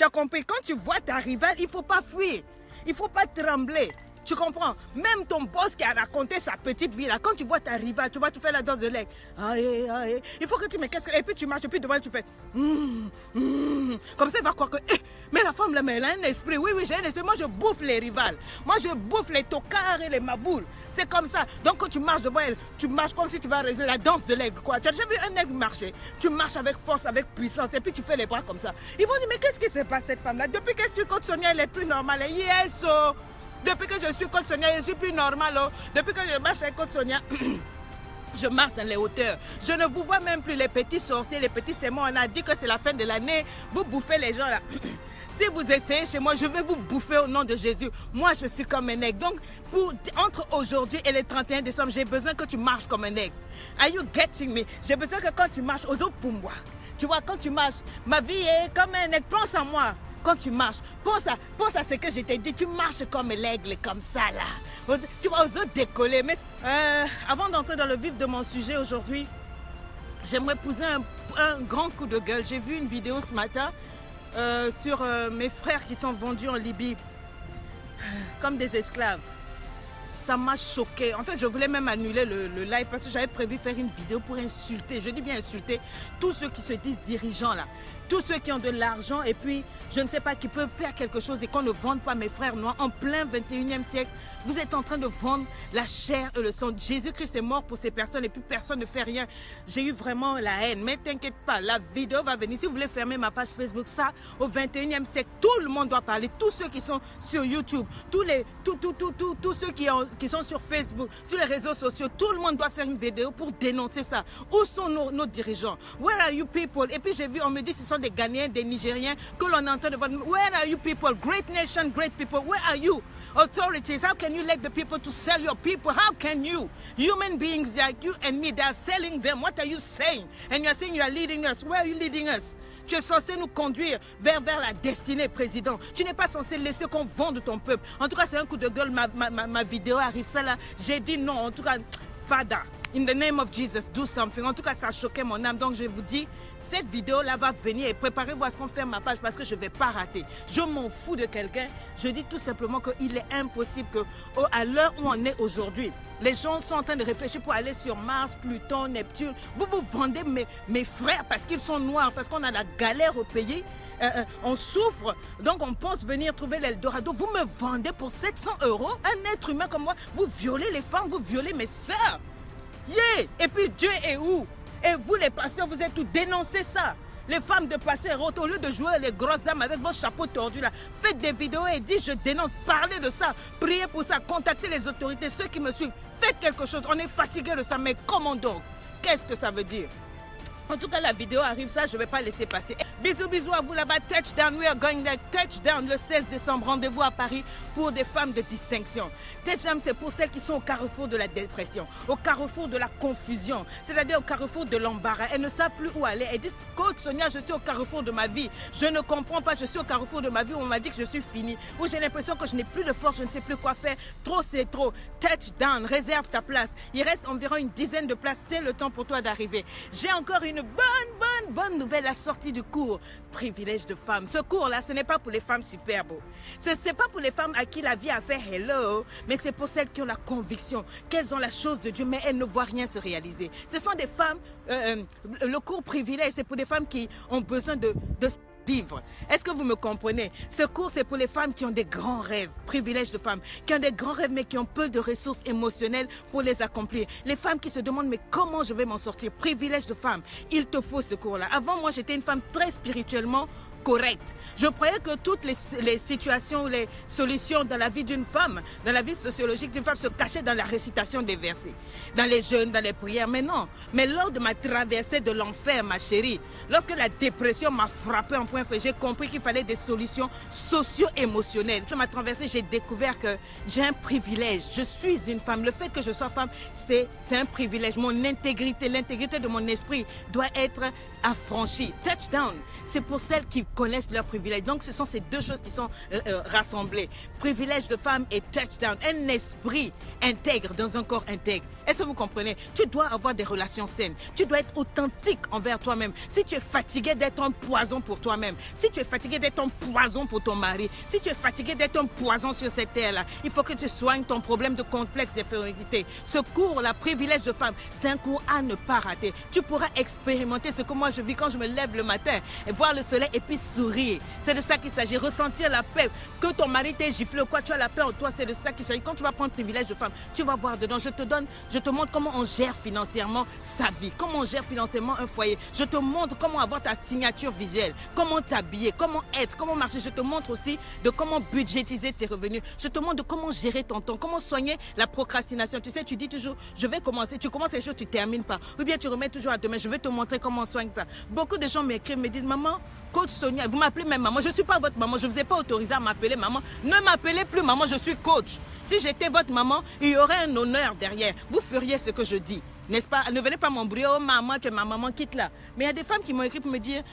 Tu as compris? Quand tu vois ta rivale, il ne faut pas fuir. Il ne faut pas trembler. Tu comprends? Même ton boss qui a raconté sa petite vie là, quand tu vois ta rivale, tu vois, tu fais la danse de l'aigle. Aïe, aïe. Il faut que tu me casses. Et puis tu marches, et puis devant, tu fais. Comme ça, il va croire que. Mais la femme là, mais elle a un esprit. Oui, oui, j'ai un esprit. Moi, je bouffe les rivales. Moi, je bouffe les tocards et les maboules. C'est comme ça. Donc, quand tu marches devant elle, tu marches comme si tu vas réaliser la danse de l'aigle. Quoi. Tu as déjà vu un aigle marcher? Tu marches avec force, avec puissance, et puis tu fais les bras comme ça. Ils vont dire, mais qu'est-ce qui se passe cette femme là? Depuis qu'elle suit Coach Sonia, elle est plus normale. Yes, oh. Depuis que je suis Coach Sonia, je suis plus normale. Oh. Depuis que je marche avec Coach Sonia, je marche dans les hauteurs. Je ne vous vois même plus les petits sorciers, les petits démons. On a dit que c'est la fin de l'année. Vous bouffez les gens là. Si vous essayez chez moi, je vais vous bouffer au nom de Jésus. Moi, je suis comme un aigle. Donc, entre aujourd'hui et le 31 décembre, j'ai besoin que tu marches comme un aigle. Are you getting me? J'ai besoin que quand tu marches, aux autres pour moi. Tu vois, quand tu marches, ma vie est comme un aigle. Pense à moi. Quand tu marches, pense à ce que je t'ai dit. Tu marches comme l'aigle, comme ça là. Tu vas aux autres décoller. Mais avant d'entrer dans le vif de mon sujet aujourd'hui, j'aimerais poser un grand coup de gueule. J'ai vu une vidéo ce matin sur mes frères qui sont vendus en Libye comme des esclaves. Ça m'a choqué. En fait, je voulais même annuler le live parce que j'avais prévu faire une vidéo pour insulter, je dis bien insulter, tous ceux qui se disent dirigeants là. Tous ceux qui ont de l'argent et puis, je ne sais pas, qui peuvent faire quelque chose et qu'on ne vende pas mes frères noirs en plein 21e siècle. Vous êtes en train de vendre la chair et le sang. Jésus-Christ est mort pour ces personnes et puis personne ne fait rien. J'ai eu vraiment la haine. Mais t'inquiète pas, la vidéo va venir. Si vous voulez fermer ma page Facebook, ça, au 21e siècle, tout le monde doit parler. Tous ceux qui sont sur YouTube, tous ceux qui sont sur Facebook, sur les réseaux sociaux, tout le monde doit faire une vidéo pour dénoncer ça. Où sont nos dirigeants? Where are you people? Et puis j'ai vu, on me dit, ce sont des Ghanéens, des Nigériens que l'on entend de voir. Where are you people? Great nation, great people. Where are you? Authorities, how can you let the people to sell your people? How can you? Human beings like you and me, they are selling them. What are you saying? And you are saying you are leading us. Where are you leading us? Tu es censé nous conduire vers la destinée, président. Tu n'es pas censé laisser qu'on vende ton peuple. En tout cas, c'est un coup de gueule. Ma vidéo arrive ça là. J'ai dit non. En tout cas, Father, in the name of Jesus, do something. En tout cas, ça a choqué mon âme. Donc, je vous dis, cette vidéo-là va venir et préparez-vous à ce qu'on ferme ma page parce que je ne vais pas rater. Je m'en fous de quelqu'un. Je dis tout simplement qu'il est impossible que, à l'heure où on est aujourd'hui, les gens sont en train de réfléchir pour aller sur Mars, Pluton, Neptune. Vous vendez mes frères parce qu'ils sont noirs, parce qu'on a la galère au pays. On souffre, donc on pense venir trouver l'Eldorado. Vous me vendez pour 700 €, un être humain comme moi. Vous violez les femmes, vous violez mes sœurs. Yeah! Et puis Dieu est où? Et vous les pasteurs, vous êtes tous dénoncez ça. Les femmes de pasteurs, au lieu de jouer les grosses dames avec vos chapeaux tordus là, faites des vidéos et dites je dénonce, parlez de ça, priez pour ça, contactez les autorités, ceux qui me suivent, faites quelque chose. On est fatigué de ça, mais comment donc? Qu'est-ce que ça veut dire? En tout cas, la vidéo arrive, ça, je ne vais pas laisser passer. Bisous, bisous à vous là-bas. Touchdown, we are going there. Touchdown, le 16 décembre. Rendez-vous à Paris pour des femmes de distinction. Touchdown, c'est pour celles qui sont au carrefour de la dépression, au carrefour de la confusion, c'est-à-dire au carrefour de l'embarras. Elles ne savent plus où aller. Elles disent, Coach Sonia, je suis au carrefour de ma vie. Je ne comprends pas, je suis au carrefour de ma vie où on m'a dit que je suis finie, où j'ai l'impression que je n'ai plus de force, je ne sais plus quoi faire. Trop, c'est trop. Touchdown, réserve ta place. Il reste environ une dizaine de places. C'est le temps pour toi d'arriver. J'ai encore une bonne nouvelle, la sortie du cours privilège de femmes. Ce cours-là, ce n'est pas pour les femmes superbes. Ce n'est pas pour les femmes à qui la vie a fait hello, mais c'est pour celles qui ont la conviction qu'elles ont la chose de Dieu, mais elles ne voient rien se réaliser. Ce sont des femmes, le cours privilège, c'est pour des femmes qui ont besoin de vivre. Est-ce que vous me comprenez? Ce cours, c'est pour les femmes qui ont des grands rêves, privilèges de femmes, qui ont des grands rêves, mais qui ont peu de ressources émotionnelles pour les accomplir. Les femmes qui se demandent, mais comment je vais m'en sortir? Privilège de femme. Il te faut ce cours-là. Avant, moi, j'étais une femme très spirituellement correcte. Je croyais que toutes les situations, les solutions dans la vie d'une femme, dans la vie sociologique d'une femme se cachaient dans la récitation des versets, dans les jeûnes, dans les prières. Mais non. Mais lors de ma traversée de l'enfer, ma chérie, lorsque la dépression m'a frappée en point fait, j'ai compris qu'il fallait des solutions socio-émotionnelles. Dans ma traversée, j'ai découvert que j'ai un privilège. Je suis une femme. Le fait que je sois femme, c'est un privilège. Mon intégrité, l'intégrité de mon esprit doit être affranchie. Touchdown, c'est pour celles qui connaissent leurs privilèges. Donc, ce sont ces deux choses qui sont rassemblées. Privilège de femme et touchdown. Un esprit intègre dans un corps intègre. Est-ce que vous comprenez? Tu dois avoir des relations saines. Tu dois être authentique envers toi-même. Si tu es fatigué d'être un poison pour toi-même, si tu es fatigué d'être un poison pour ton mari, si tu es fatigué d'être un poison sur cette terre-là, il faut que tu soignes ton problème de complexe d'infériorité. Ce cours-là, privilège de femme, c'est un cours à ne pas rater. Tu pourras expérimenter ce que moi je vis quand je me lève le matin et voir le soleil et puis sourire. C'est de ça qu'il s'agit. Ressentir la paix. Que ton mari t'ait giflé ou quoi, tu as la paix en toi, c'est de ça qu'il s'agit. Quand tu vas prendre privilège de femme, tu vas voir dedans. Je te montre comment on gère financièrement sa vie, comment on gère financièrement un foyer. Je te montre comment avoir ta signature visuelle, comment t'habiller, comment être, comment marcher. Je te montre aussi de comment budgétiser tes revenus. Je te montre de comment gérer ton temps, comment soigner la procrastination. Tu sais, tu dis toujours, je vais commencer. Tu commences les choses, tu termines pas. Ou bien tu remets toujours à demain. Je vais te montrer comment on soigne ça. Beaucoup de gens m'écrivent, me disent, maman, coach Sonia, vous m'appelez même maman. Je ne suis pas votre maman. Je ne vous ai pas autorisé à m'appeler maman. Ne m'appelez plus maman, je suis coach. Si j'étais votre maman, il y aurait un honneur derrière. Vous feriez ce que je dis. N'est-ce pas? Ne venez pas m'embrouiller. Oh maman, tu es ma maman, quitte là. Mais il y a des femmes qui m'ont écrit pour me dire,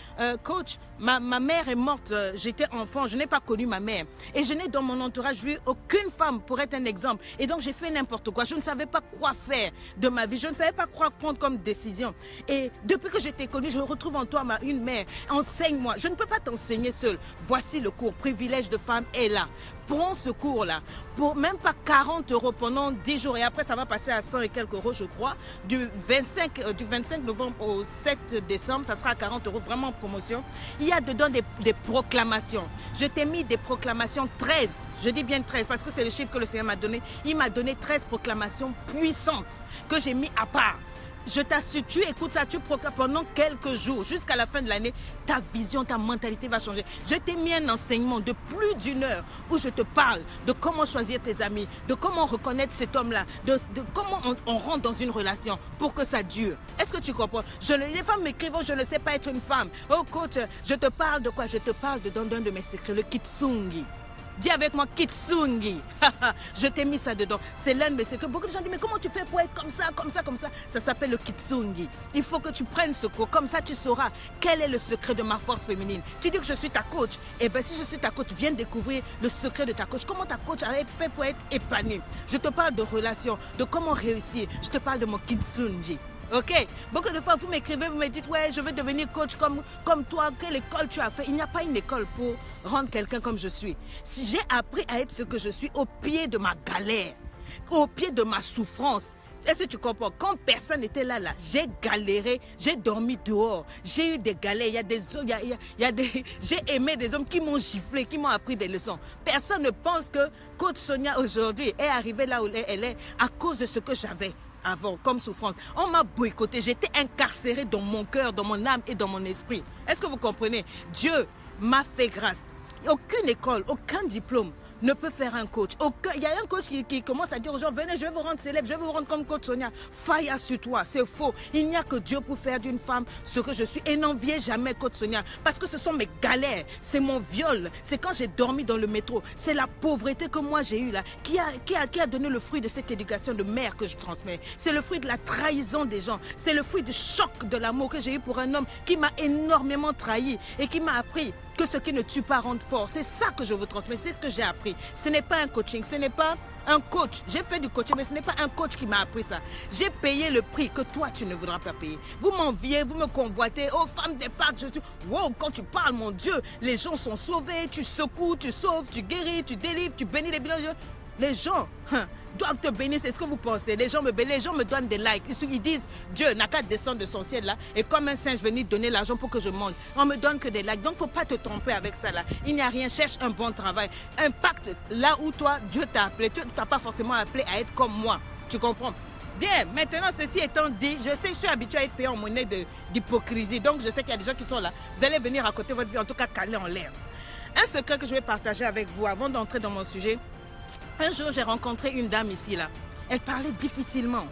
coach, ma mère est morte, j'étais enfant, je n'ai pas connu ma mère. Et je n'ai dans mon entourage vu aucune femme pour être un exemple. Et donc j'ai fait n'importe quoi. Je ne savais pas quoi faire de ma vie. Je ne savais pas quoi prendre comme décision. Et depuis que je t'ai connue, je retrouve en toi une mère. Enseigne-moi. Je ne peux pas t'enseigner seule. Voici le cours. Privilège de femme est là. Prends ce cours-là pour même pas 40 € pendant 10 jours. Et après, ça va passer à 100 et quelques euros, je crois. Du 25 novembre au 7 décembre, ça sera à 40 €, vraiment en promotion. Il y a dedans des proclamations. Je t'ai mis des proclamations 13. Je dis bien 13 parce que c'est le chiffre que le Seigneur m'a donné. Il m'a donné 13 proclamations puissantes que j'ai mis à part. Je t'assure, tu écoutes ça, tu proclames pendant quelques jours, jusqu'à la fin de l'année, ta vision, ta mentalité va changer. Je t'ai mis un enseignement de plus d'1 heure où je te parle de comment choisir tes amis, de comment reconnaître cet homme-là, de comment on rentre dans une relation pour que ça dure. Est-ce que tu comprends? Les femmes m'écrivent, oh, je ne sais pas être une femme. Oh coach, je te parle de quoi? Je te parle d'un de mes secrets, le kitsungi. Dis avec moi, kitsungi. Je t'ai mis ça dedans. C'est l'un de mes secrets. Beaucoup de gens disent, mais comment tu fais pour être comme ça, comme ça, comme ça? Ça s'appelle le kitsungi. Il faut que tu prennes ce cours. Comme ça, tu sauras quel est le secret de ma force féminine. Tu dis que je suis ta coach. Eh bien, si je suis ta coach, viens découvrir le secret de ta coach. Comment ta coach a fait pour être épanouie. Je te parle de relations, de comment réussir. Je te parle de mon kitsungi. Ok, beaucoup de fois vous m'écrivez, vous me dites ouais je veux devenir coach comme toi, quelle école tu as fait? Il n'y a pas une école pour rendre quelqu'un comme je suis. Si j'ai appris à être ce que je suis au pied de ma galère, au pied de ma souffrance. Est-ce que tu comprends? Quand personne n'était là, j'ai galéré, j'ai dormi dehors, j'ai eu des galères, il y a des hommes, j'ai aimé des hommes qui m'ont giflé, qui m'ont appris des leçons. Personne ne pense que coach Sonia aujourd'hui est arrivée là où elle est à cause de ce que j'avais avant, comme souffrance. On m'a boycotté, j'étais incarcérée dans mon cœur, dans mon âme et dans mon esprit. Est-ce que vous comprenez? Dieu m'a fait grâce. Aucune école, aucun diplôme ne peut faire un coach. Il y a un coach qui commence à dire aux gens, venez, je vais vous rendre célèbre, je vais vous rendre comme coach Sonia. Faille sur toi, c'est faux. Il n'y a que Dieu pour faire d'une femme ce que je suis. Et n'enviez jamais coach Sonia. Parce que ce sont mes galères, c'est mon viol, c'est quand j'ai dormi dans le métro, c'est la pauvreté que moi j'ai eue là, qui a donné le fruit de cette éducation de mère que je transmets. C'est le fruit de la trahison des gens. C'est le fruit du choc de l'amour que j'ai eu pour un homme qui m'a énormément trahi et qui m'a appris que ce qui ne tue pas rend fort. C'est ça que je vous transmets, c'est ce que j'ai appris. Ce n'est pas un coaching, ce n'est pas un coach. J'ai fait du coaching, mais ce n'est pas un coach qui m'a appris ça. J'ai payé le prix que toi, tu ne voudras pas payer. Vous m'enviez, vous me convoitez. Oh, femme des Pâques, je suis... Wow, quand tu parles, mon Dieu, les gens sont sauvés. Tu secoues, tu sauves, tu guéris, tu délivres, tu bénis les bilans. Les gens doivent te bénir, c'est ce que vous pensez. Les gens me bénissent, les gens me donnent des likes. Ils disent, Dieu n'a qu'à descendre de son ciel là et comme un singe venir donner l'argent pour que je mange. On me donne que des likes. Donc, il ne faut pas te tromper avec ça là. Il n'y a rien. Cherche un bon travail. Impacte là où toi, Dieu t'a appelé. Tu ne t'as pas forcément appelé à être comme moi. Tu comprends? Bien, maintenant, ceci étant dit, je sais que je suis habituée à être payée en monnaie d'hypocrisie. Donc, je sais qu'il y a des gens qui sont là. Vous allez venir raconter votre vie, en tout cas calée en l'air. Un secret que je vais partager avec vous avant d'entrer dans mon sujet. Un jour, j'ai rencontré une dame ici, là. Elle parlait difficilement.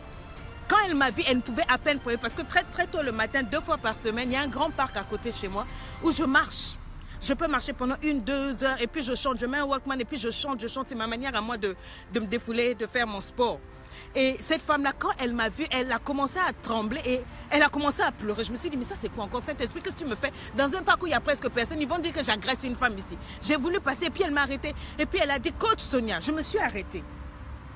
Quand elle m'a vue, elle ne pouvait à peine parler parce que très tôt le matin, 2 fois par semaine, il y a un grand parc à côté de chez moi où je marche. Je peux marcher pendant 1-2 heures et puis je chante. Je mets un Walkman et puis je chante. C'est ma manière à moi de me défouler, de faire mon sport. Et cette femme-là, quand elle m'a vue, elle a commencé à trembler et elle a commencé à pleurer. Je me suis dit, mais ça c'est quoi encore cet esprit? Qu'est-ce que tu me fais? Dans un parc où il n'y a presque personne, ils vont dire que j'agresse une femme ici. J'ai voulu passer et puis elle m'a arrêtée. Et puis elle a dit, coach Sonia, je me suis arrêtée.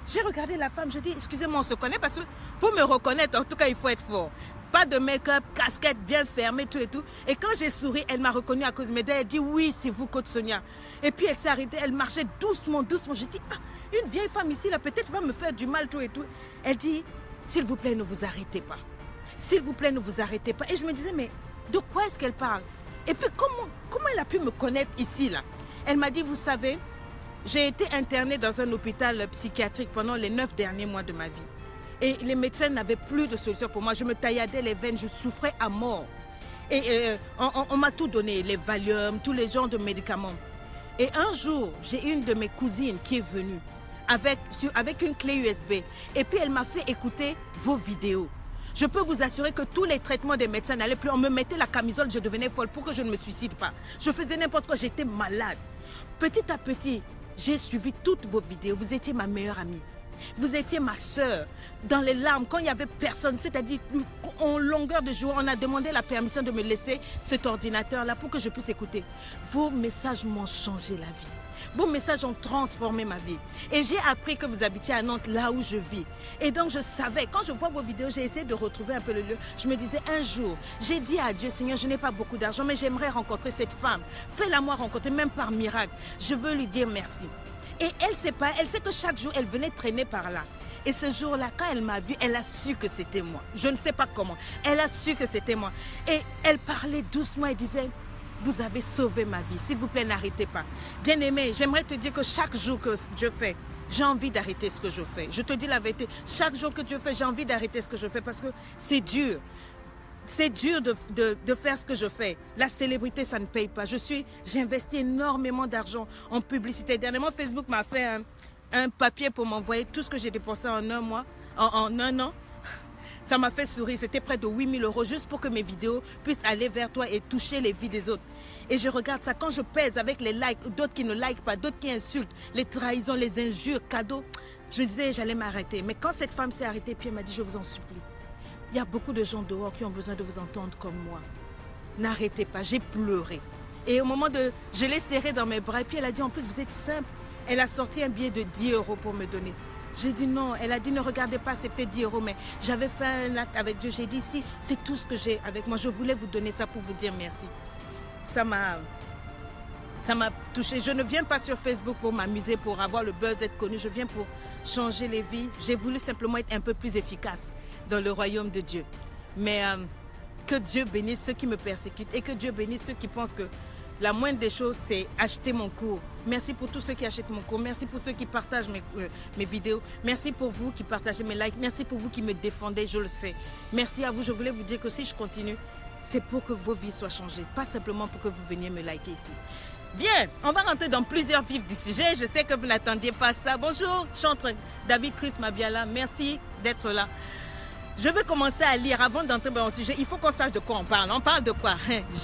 J'ai regardé la femme, je dis, excusez-moi, on se connaît parce que pour me reconnaître, en tout cas, il faut être fort. Pas de make-up, casquette bien fermée, tout et tout. Et quand j'ai souri, elle m'a reconnue à cause de mes dents. Elle dit, oui, c'est vous, coach Sonia. Et puis elle s'est arrêtée, elle marchait doucement, doucement. J'ai dit, ah, une vieille femme ici, là, peut-être va me faire du mal, tout et tout. Elle dit, s'il vous plaît, ne vous arrêtez pas. S'il vous plaît, ne vous arrêtez pas. Et je me disais, mais de quoi est-ce qu'elle parle? Et puis, comment elle a pu me connaître ici, là? Elle m'a dit, vous savez, j'ai été internée dans un hôpital psychiatrique pendant les 9 derniers mois de ma vie. Et les médecins n'avaient plus de solution pour moi. Je me tailladais les veines, je souffrais à mort. Et on m'a tout donné, les Valium, tous les genres de médicaments. Et un jour, j'ai une de mes cousines qui est venue avec une clé USB. Et puis elle m'a fait écouter vos vidéos. Je peux vous assurer que tous les traitements des médecins n'allaient plus. On me mettait la camisole, je devenais folle pour que je ne me suicide pas. Je faisais n'importe quoi, j'étais malade. Petit à petit, j'ai suivi toutes vos vidéos. Vous étiez ma meilleure amie. Vous étiez ma sœur. Dans les larmes, quand il n'y avait personne, c'est-à-dire en longueur de jour, on a demandé la permission de me laisser cet ordinateur-là pour que je puisse écouter. Vos messages m'ont changé la vie. Vos messages ont transformé ma vie. Et j'ai appris que vous habitiez à Nantes, là où je vis. Et donc je savais, quand je vois vos vidéos, j'ai essayé de retrouver un peu le lieu. Je me disais, un jour, j'ai dit à Dieu, Seigneur, je n'ai pas beaucoup d'argent, mais j'aimerais rencontrer cette femme. Fais-la moi rencontrer, même par miracle. Je veux lui dire merci. Et elle sait pas, elle sait que chaque jour, elle venait traîner par là. Et ce jour-là, quand elle m'a vue, elle a su que c'était moi. Je ne sais pas comment. Elle a su que c'était moi. Et elle parlait doucement et disait, vous avez sauvé ma vie. S'il vous plaît, n'arrêtez pas. Bien-aimé, j'aimerais te dire que chaque jour que je fais, j'ai envie d'arrêter ce que je fais. Je te dis la vérité. Chaque jour que je fais, j'ai envie d'arrêter ce que je fais parce que c'est dur. C'est dur de faire ce que je fais. La célébrité, ça ne paye pas. J'ai investi énormément d'argent en publicité. Dernièrement, Facebook m'a fait un papier pour m'envoyer tout ce que j'ai dépensé en un mois, en un an. Ça m'a fait sourire. C'était près de 8 000 € juste pour que mes vidéos puissent aller vers toi et toucher les vies des autres. Et je regarde ça. Quand je pèse avec les likes, d'autres qui ne likent pas, d'autres qui insultent, les trahisons, les injures, cadeaux, je me disais j'allais m'arrêter. Mais quand cette femme s'est arrêtée, puis elle m'a dit, je vous en supplie. Il y a beaucoup de gens dehors qui ont besoin de vous entendre comme moi. N'arrêtez pas, j'ai pleuré. Et au moment de... Je l'ai serrée dans mes bras et puis elle a dit, en plus vous êtes simple. Elle a sorti un billet de 10 € pour me donner. J'ai dit non, elle a dit ne regardez pas, c'est peut-être 10 €, mais j'avais fait un acte avec Dieu. J'ai dit si, c'est tout ce que j'ai avec moi. Je voulais vous donner ça pour vous dire merci. Ça m'a touchée. Je ne viens pas sur Facebook pour m'amuser, pour avoir le buzz, être connu. Je viens pour changer les vies. J'ai voulu simplement être un peu plus efficace dans le royaume de Dieu. Mais que Dieu bénisse ceux qui me persécutent et que Dieu bénisse ceux qui pensent que la moindre des choses, c'est acheter mon cours. Merci pour tous ceux qui achètent mon cours. Merci pour ceux qui partagent mes vidéos. Merci pour vous qui partagez mes likes. Merci pour vous qui me défendez, je le sais. Merci à vous. Je voulais vous dire que si je continue, c'est pour que vos vies soient changées. Pas simplement pour que vous veniez me liker ici. Bien, on va rentrer dans plusieurs vifs du sujet. Je sais que vous n'attendiez pas ça. Bonjour, chantre David Christ Mabiala. Merci d'être là. Je vais commencer à lire avant d'entrer dans le sujet. Il faut qu'on sache de quoi on parle. On parle de quoi?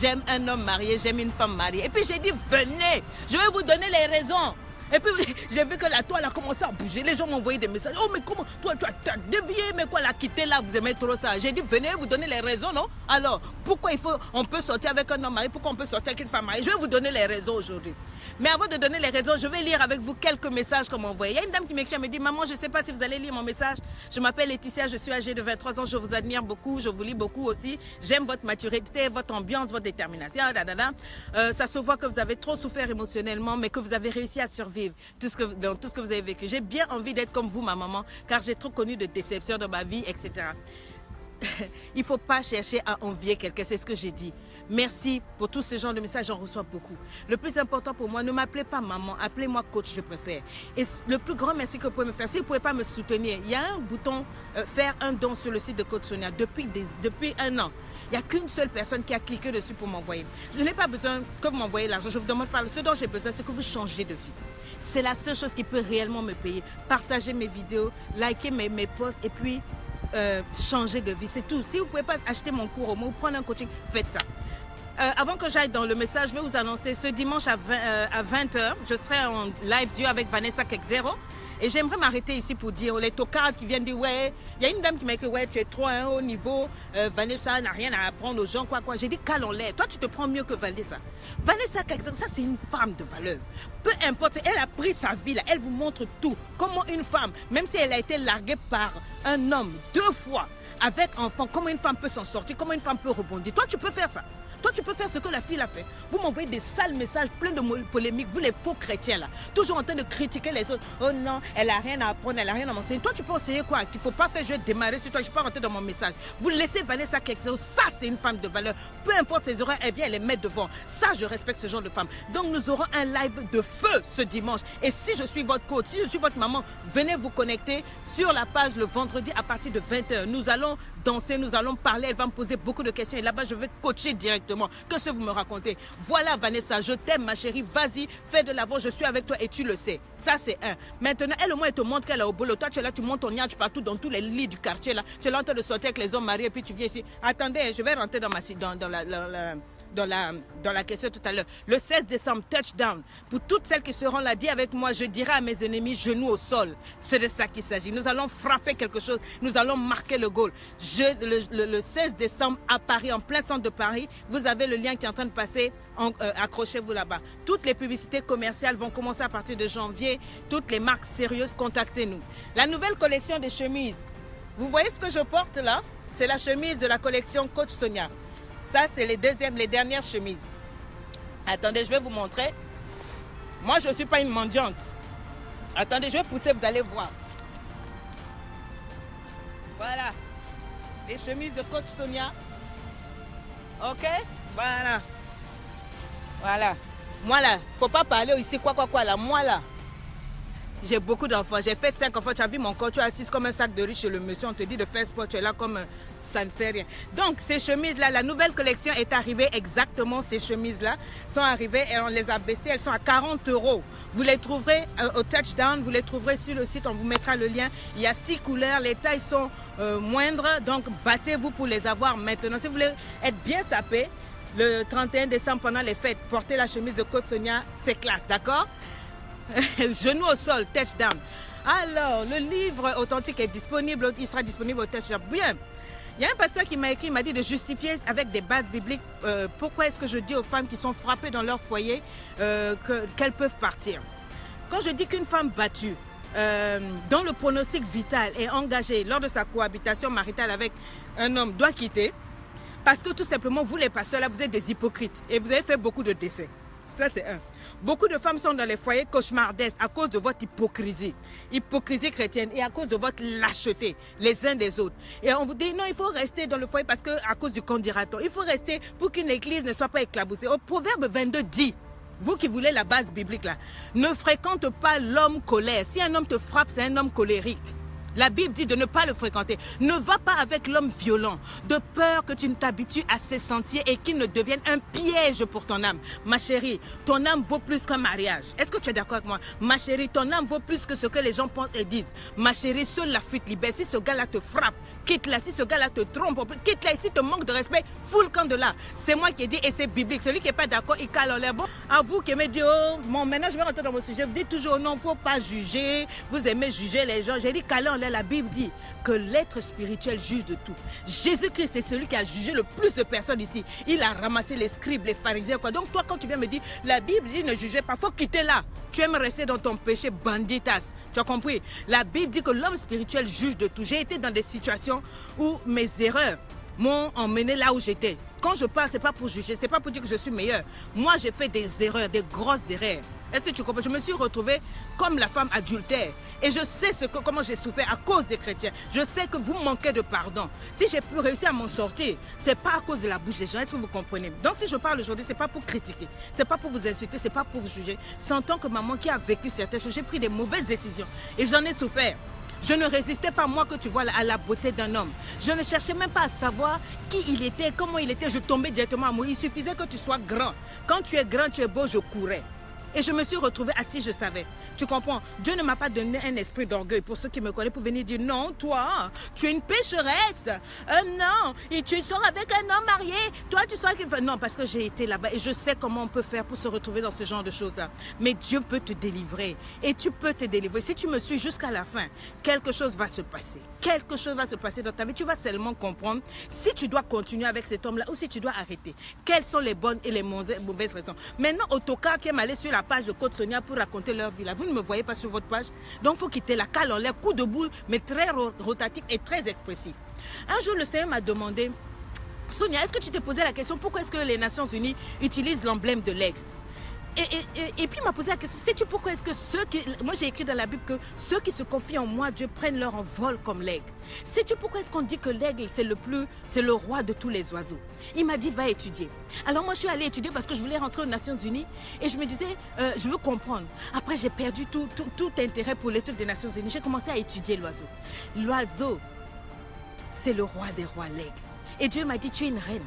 J'aime un homme marié, j'aime une femme mariée. Et puis j'ai dit, venez, je vais vous donner les raisons. Et puis j'ai vu que la toile a commencé à bouger. Les gens m'ont envoyé des messages. Oh mais comment, toi tu as dévié, mais quoi, la quitter là, vous aimez trop ça. J'ai dit, venez vous donner les raisons, non? Alors, pourquoi on peut sortir avec un homme marié, pourquoi on peut sortir avec une femme mariée? Je vais vous donner les raisons aujourd'hui. Mais avant de donner les raisons, je vais lire avec vous quelques messages qu'on m'a envoyés. Il y a une dame qui m'écrit, elle me dit, maman, je ne sais pas si vous allez lire mon message. Je m'appelle Laetitia, je suis âgée de 23 ans, je vous admire beaucoup, je vous lis beaucoup aussi. J'aime votre maturité, votre ambiance, votre détermination. Ça se voit que vous avez trop souffert émotionnellement, mais que vous avez réussi à survivre dans tout ce que vous avez vécu. J'ai bien envie d'être comme vous, ma maman, car j'ai trop connu de déceptions dans ma vie, etc. Il ne faut pas chercher à envier quelqu'un, c'est ce que j'ai dit. Merci pour tous ces genres de messages, j'en reçois beaucoup. Le plus important pour moi, ne m'appelez pas maman, appelez-moi coach, je préfère. Et le plus grand merci que vous pouvez me faire, si vous ne pouvez pas me soutenir, il y a un bouton faire un don sur le site de Coach Sonia depuis un an. Il n'y a qu'une seule personne qui a cliqué dessus pour m'envoyer. Je n'ai pas besoin que vous m'envoyez l'argent, je ne vous demande pas. Ce dont j'ai besoin, c'est que vous changez de vie. C'est la seule chose qui peut réellement me payer. Partagez mes vidéos, likez mes posts et puis changer de vie, c'est tout. Si vous ne pouvez pas acheter mon cours au moins ou prendre un coaching, faites ça. Avant que j'aille dans le message, je vais vous annoncer ce dimanche à 20h, je serai en live Dieu avec Vanessa Kexero. Et j'aimerais m'arrêter ici pour dire, les tocards qui viennent dire, ouais, il y a une dame qui m'a écrit, ouais, tu es trop à un haut niveau, Vanessa n'a rien à apprendre aux gens, quoi. J'ai dit, calons-les. Toi, tu te prends mieux que Vanessa. Vanessa, ça, c'est une femme de valeur. Peu importe, elle a pris sa vie, là, elle vous montre tout. Comment une femme, même si elle a été larguée par un homme 2 fois, avec enfant, comment une femme peut s'en sortir, comment une femme peut rebondir. Toi, tu peux faire ça. Toi, tu peux faire ce que la fille a fait. Vous m'envoyez des sales messages pleins de polémiques, vous les faux chrétiens là, toujours en train de critiquer les autres. Oh non, elle a rien à apprendre, elle a rien à m'enseigner. Toi, tu peux enseigner quoi? Qu'il ne faut pas faire, je vais démarrer sur toi, je ne peux pas rentrer dans mon message. Vous laissez Vanessa quelque chose, ça c'est une femme de valeur. Peu importe ses erreurs, elle vient, elle les met devant. Ça, je respecte ce genre de femme. Donc, nous aurons un live de feu ce dimanche. Et si je suis votre coach, si je suis votre maman, venez vous connecter sur la page le vendredi à partir de 20h. Nous allons danser, nous allons parler, elle va me poser beaucoup de questions et là-bas, je vais coacher directement. Que ce que vous me racontez? Voilà Vanessa, je t'aime ma chérie, vas-y, fais de l'avant, je suis avec toi et tu le sais. Ça c'est un. Maintenant, elle au moins elle te montre qu'elle est au boulot. Toi tu es là, tu montes ton niage partout dans tous les lits du quartier là. Tu es là en train de sortir avec les hommes mariés et puis tu viens ici. Attendez, je vais rentrer dans la question tout à l'heure. Le 16 décembre, touchdown. Pour toutes celles qui seront là, dis avec moi, je dirai à mes ennemis, genoux au sol. C'est de ça qu'il s'agit. Nous allons frapper quelque chose. Nous allons marquer le goal. Le 16 décembre à Paris, en plein centre de Paris, vous avez le lien qui est en train de passer. Accrochez-vous là-bas. Toutes les publicités commerciales vont commencer à partir de janvier. Toutes les marques sérieuses, contactez-nous. La nouvelle collection des chemises. Vous voyez ce que je porte là? C'est la chemise de la collection Coach Sonia. Ça, c'est les dernières chemises. Attendez, je vais vous montrer. Moi, je ne suis pas une mendiante. Attendez, je vais pousser, vous allez voir. Voilà. Les chemises de Coach Sonia. OK? Voilà. Voilà. Moi, là, il ne faut pas parler ici, quoi, là. Moi, là, j'ai beaucoup d'enfants. J'ai fait 5 enfants. Tu as vu mon corps, tu es assise comme un sac de riz chez le monsieur. On te dit de faire sport, tu es là comme ça ne fait rien. Donc, ces chemises-là, la nouvelle collection est arrivée exactement. Ces chemises-là sont arrivées et on les a baissées. Elles sont à 40 €. Vous les trouverez au touchdown. Vous les trouverez sur le site. On vous mettra le lien. Il y a 6 couleurs. Les tailles sont moindres. Donc, battez-vous pour les avoir maintenant. Si vous voulez être bien sapé, le 31 décembre, pendant les fêtes, portez la chemise de Coach Sonia. C'est classe, d'accord? Genoux au sol, touchdown. Alors, le livre authentique est disponible, il sera disponible au touchdown. Bien. Il y a un pasteur qui m'a écrit, il m'a dit de justifier avec des bases bibliques pourquoi est-ce que je dis aux femmes qui sont frappées dans leur foyer qu'elles peuvent partir. Quand je dis qu'une femme battue, dont le pronostic vital est engagé lors de sa cohabitation maritale avec un homme doit quitter, parce que tout simplement, vous les pasteurs là, vous êtes des hypocrites et vous avez fait beaucoup de décès. Ça, c'est un. Beaucoup de femmes sont dans les foyers cauchemardesques à cause de votre hypocrisie chrétienne et à cause de votre lâcheté les uns des autres. Et on vous dit non, il faut rester dans le foyer parce que à cause du condiraton, il faut rester pour qu'une église ne soit pas éclaboussée. Au Proverbe 22 dit, vous qui voulez la base biblique là, ne fréquente pas l'homme colère. Si un homme te frappe, c'est un homme colérique. La Bible dit de ne pas le fréquenter. Ne va pas avec l'homme violent, de peur que tu ne t'habitues à ses sentiers et qu'il ne devienne un piège pour ton âme. Ma chérie, ton âme vaut plus qu'un mariage. Est-ce que tu es d'accord avec moi? Ma chérie, ton âme vaut plus que ce que les gens pensent et disent. Ma chérie, seule la fuite libère. Si ce gars-là te frappe, quitte-la. Si ce gars-là te trompe, quitte-la. Et si te manque de respect, fous le camp de là. C'est moi qui ai dit et c'est biblique. Celui qui n'est pas d'accord, il cale en l'air. Bon, à vous qui me dites, oh, bon, maintenant je vais rentrer dans mon sujet. Vous dites toujours, non, il ne faut pas juger. Vous aimez juger les gens. J'ai dit, calez en l'air. La Bible dit que l'être spirituel juge de tout. Jésus-Christ, c'est celui qui a jugé le plus de personnes ici. Il a ramassé les scribes, les pharisiens, quoi. Donc toi, quand tu viens me dire, la Bible dit ne jugez pas, faut quitter là. Tu aimes rester dans ton péché, banditas. Tu as compris? La Bible dit que l'homme spirituel juge de tout. J'ai été dans des situations où mes erreurs m'ont emmené là où j'étais. Quand je parle, c'est pas pour juger, c'est pas pour dire que je suis meilleur. Moi, j'ai fait des erreurs, des grosses erreurs. Est-ce que tu comprends? Je me suis retrouvée comme la femme adultère. Et je sais comment j'ai souffert à cause des chrétiens. Je sais que vous manquez de pardon. Si j'ai pu réussir à m'en sortir, c'est pas à cause de la bouche des gens. Est-ce que vous comprenez? Donc si je parle aujourd'hui, c'est pas pour critiquer, c'est pas pour vous insulter, c'est pas pour vous juger. C'est en tant que maman qui a vécu certaines choses, j'ai pris des mauvaises décisions et j'en ai souffert. Je ne résistais pas, moi, que tu vois, à la beauté d'un homme. Je ne cherchais même pas à savoir qui il était, comment il était. Je tombais directement amoureux. Il suffisait que tu sois grand. Quand tu es grand, tu es beau, je courais. Et je me suis retrouvée assise, je savais. Tu comprends? Dieu ne m'a pas donné un esprit d'orgueil pour ceux qui me connaissent pour venir dire non, toi, tu es une pécheresse. Non, et tu sors avec un homme marié. Toi, tu sors avec... Non, parce que j'ai été là-bas et je sais comment on peut faire pour se retrouver dans ce genre de choses-là. Mais Dieu peut te délivrer et tu peux te délivrer. Si tu me suis jusqu'à la fin, quelque chose va se passer. Quelque chose va se passer dans ta vie. Tu vas seulement comprendre si tu dois continuer avec cet homme-là ou si tu dois arrêter. Quelles sont les bonnes et les mauvaises raisons. Maintenant, Otoka qui est allé sur la page de Côte Sonia pour raconter leur vie là, vous ne me voyez pas sur votre page. Donc, il faut quitter la cale en l'air, coup de boule, mais très rotatif et très expressif. Un jour, le Seigneur m'a demandé, Sonia, est-ce que tu t'es posé la question, pourquoi est-ce que les Nations Unies utilisent l'emblème de l'aigle? Et puis il m'a posé la question, sais-tu pourquoi est-ce que ceux qui... Moi j'ai écrit dans la Bible que ceux qui se confient en moi, Dieu prennent leur envol comme l'aigle. Sais-tu pourquoi est-ce qu'on dit que l'aigle c'est le roi de tous les oiseaux? Il m'a dit, va étudier. Alors moi je suis allée étudier parce que je voulais rentrer aux Nations Unies et je me disais, je veux comprendre. Après j'ai perdu tout intérêt pour l'étude des Nations Unies. J'ai commencé à étudier l'oiseau. L'oiseau, c'est le roi des rois, l'aigle. Et Dieu m'a dit, tu es une reine.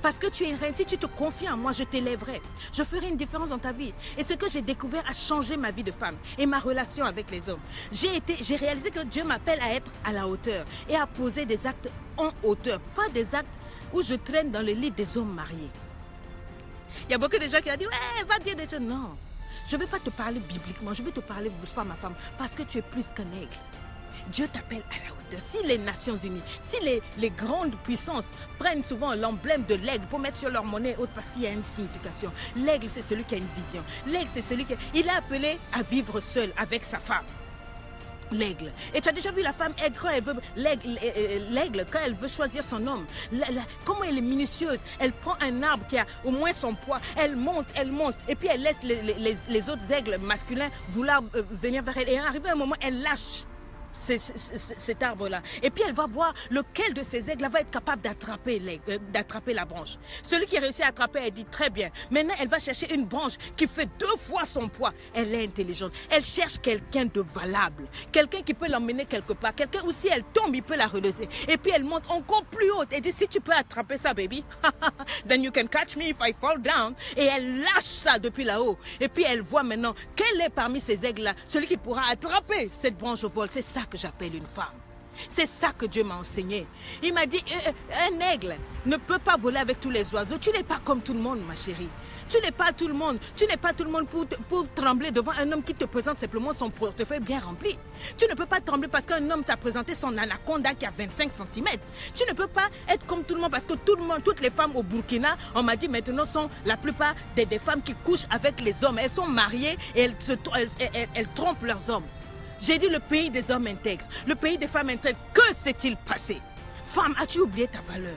Parce que tu es une reine, si tu te confies en moi, je t'élèverai. Je ferai une différence dans ta vie. Et ce que j'ai découvert a changé ma vie de femme et ma relation avec les hommes. J'ai réalisé que Dieu m'appelle à être à la hauteur et à poser des actes en hauteur. Pas des actes où je traîne dans le lit des hommes mariés. Il y a beaucoup de gens qui ont dit, ouais, va dire des choses. Non, je ne vais pas te parler bibliquement, je vais te parler femme à femme parce que tu es plus qu'un aigle. Dieu t'appelle à la hauteur. Si les Nations Unies, si les grandes puissances prennent souvent l'emblème de l'aigle pour mettre sur leur monnaie haute parce qu'il y a une signification. L'aigle, c'est celui qui a une vision. L'aigle, c'est celui qui... Il est appelé à vivre seul avec sa femme. L'aigle. Et tu as déjà vu la femme aigle quand elle veut... L'aigle, quand elle veut choisir son homme. Comment elle est minutieuse. Elle prend un arbre qui a au moins son poids. Elle monte. Et puis elle laisse les autres aigles masculins vouloir venir vers elle. Et arrivé à un moment, elle lâche cet arbre-là. Et puis elle va voir lequel de ces aigles va être capable d'attraper la branche. Celui qui réussit à attraper, elle dit très bien. Maintenant, elle va chercher une branche qui fait 2 fois son poids. Elle est intelligente. Elle cherche quelqu'un de valable. Quelqu'un qui peut l'emmener quelque part. Quelqu'un où si elle tombe, il peut la relever. Et puis elle monte encore plus haute. Elle dit, si tu peux attraper ça, baby, then you can catch me if I fall down. Et elle lâche ça depuis là-haut. Et puis elle voit maintenant quel est parmi ces aigles-là celui qui pourra attraper cette branche au vol. C'est ça que j'appelle une femme. C'est ça que Dieu m'a enseigné. Il m'a dit, un aigle ne peut pas voler avec tous les oiseaux. Tu n'es pas comme tout le monde, ma chérie. Tu n'es pas tout le monde. Tu n'es pas tout le monde pour trembler devant un homme qui te présente simplement son portefeuille bien rempli. Tu ne peux pas trembler parce qu'un homme t'a présenté son anaconda qui a 25 cm. Tu ne peux pas être comme tout le monde parce que toutes les femmes au Burkina, on m'a dit maintenant, sont la plupart des femmes qui couchent avec les hommes. Elles sont mariées et elles trompent leurs hommes. J'ai dit le pays des hommes intègres, le pays des femmes intègres. Que s'est-il passé? Femme, as-tu oublié ta valeur?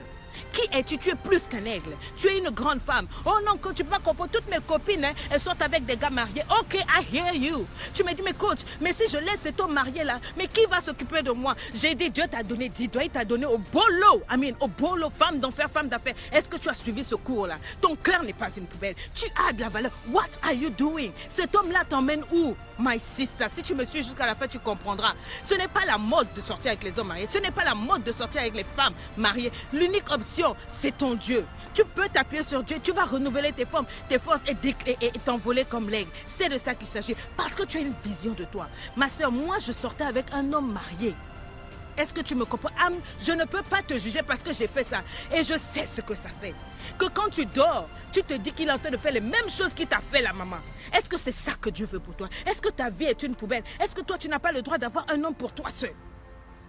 Qui es-tu? Tu es plus qu'un aigle. Tu es une grande femme. Oh non, quand tu peux pas comprendre, toutes mes copines, elles sont avec des gars mariés. Ok, I hear you. Tu me dis, mais coach, mais si je laisse cet homme marié là, mais qui va s'occuper de moi? J'ai dit, Dieu t'a donné 10 doigts, il t'a donné au bolo. Au bolo, femme d'enfer, femme d'affaires. Est-ce que tu as suivi ce cours-là? Ton cœur n'est pas une poubelle. Tu as de la valeur. What are you doing? Cet homme-là t'emmène où? My sister, si tu me suis jusqu'à la fin, tu comprendras. Ce n'est pas la mode de sortir avec les hommes mariés. Ce n'est pas la mode de sortir avec les femmes mariées. L'unique option, c'est ton Dieu. Tu peux t'appuyer sur Dieu. Tu vas renouveler tes forces et t'envoler comme l'aigle. C'est de ça qu'il s'agit. Parce que tu as une vision de toi. Ma soeur, moi, je sortais avec un homme marié. Est-ce que tu me comprends? Je ne peux pas te juger parce que j'ai fait ça. Et je sais ce que ça fait. Que quand tu dors, tu te dis qu'il est en train de faire les mêmes choses qu'il t'a fait la maman. Est-ce que c'est ça que Dieu veut pour toi? Est-ce que ta vie est une poubelle? Est-ce que toi, tu n'as pas le droit d'avoir un homme pour toi seul?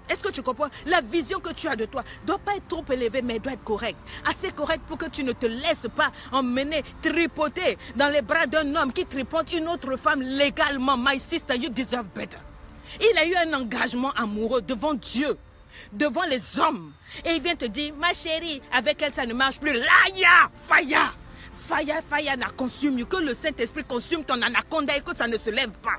Est-ce que tu comprends? La vision que tu as de toi ne doit pas être trop élevée, mais elle doit être correcte. Assez correcte pour que tu ne te laisses pas emmener, tripoter dans les bras d'un homme qui tripote une autre femme légalement. My sister, you deserve better. Il a eu un engagement amoureux devant Dieu, devant les hommes. Et il vient te dire, ma chérie, avec elle, ça ne marche plus. Laïa, Faya. Faya n'a consume que le Saint-Esprit consume ton anaconda et que ça ne se lève pas.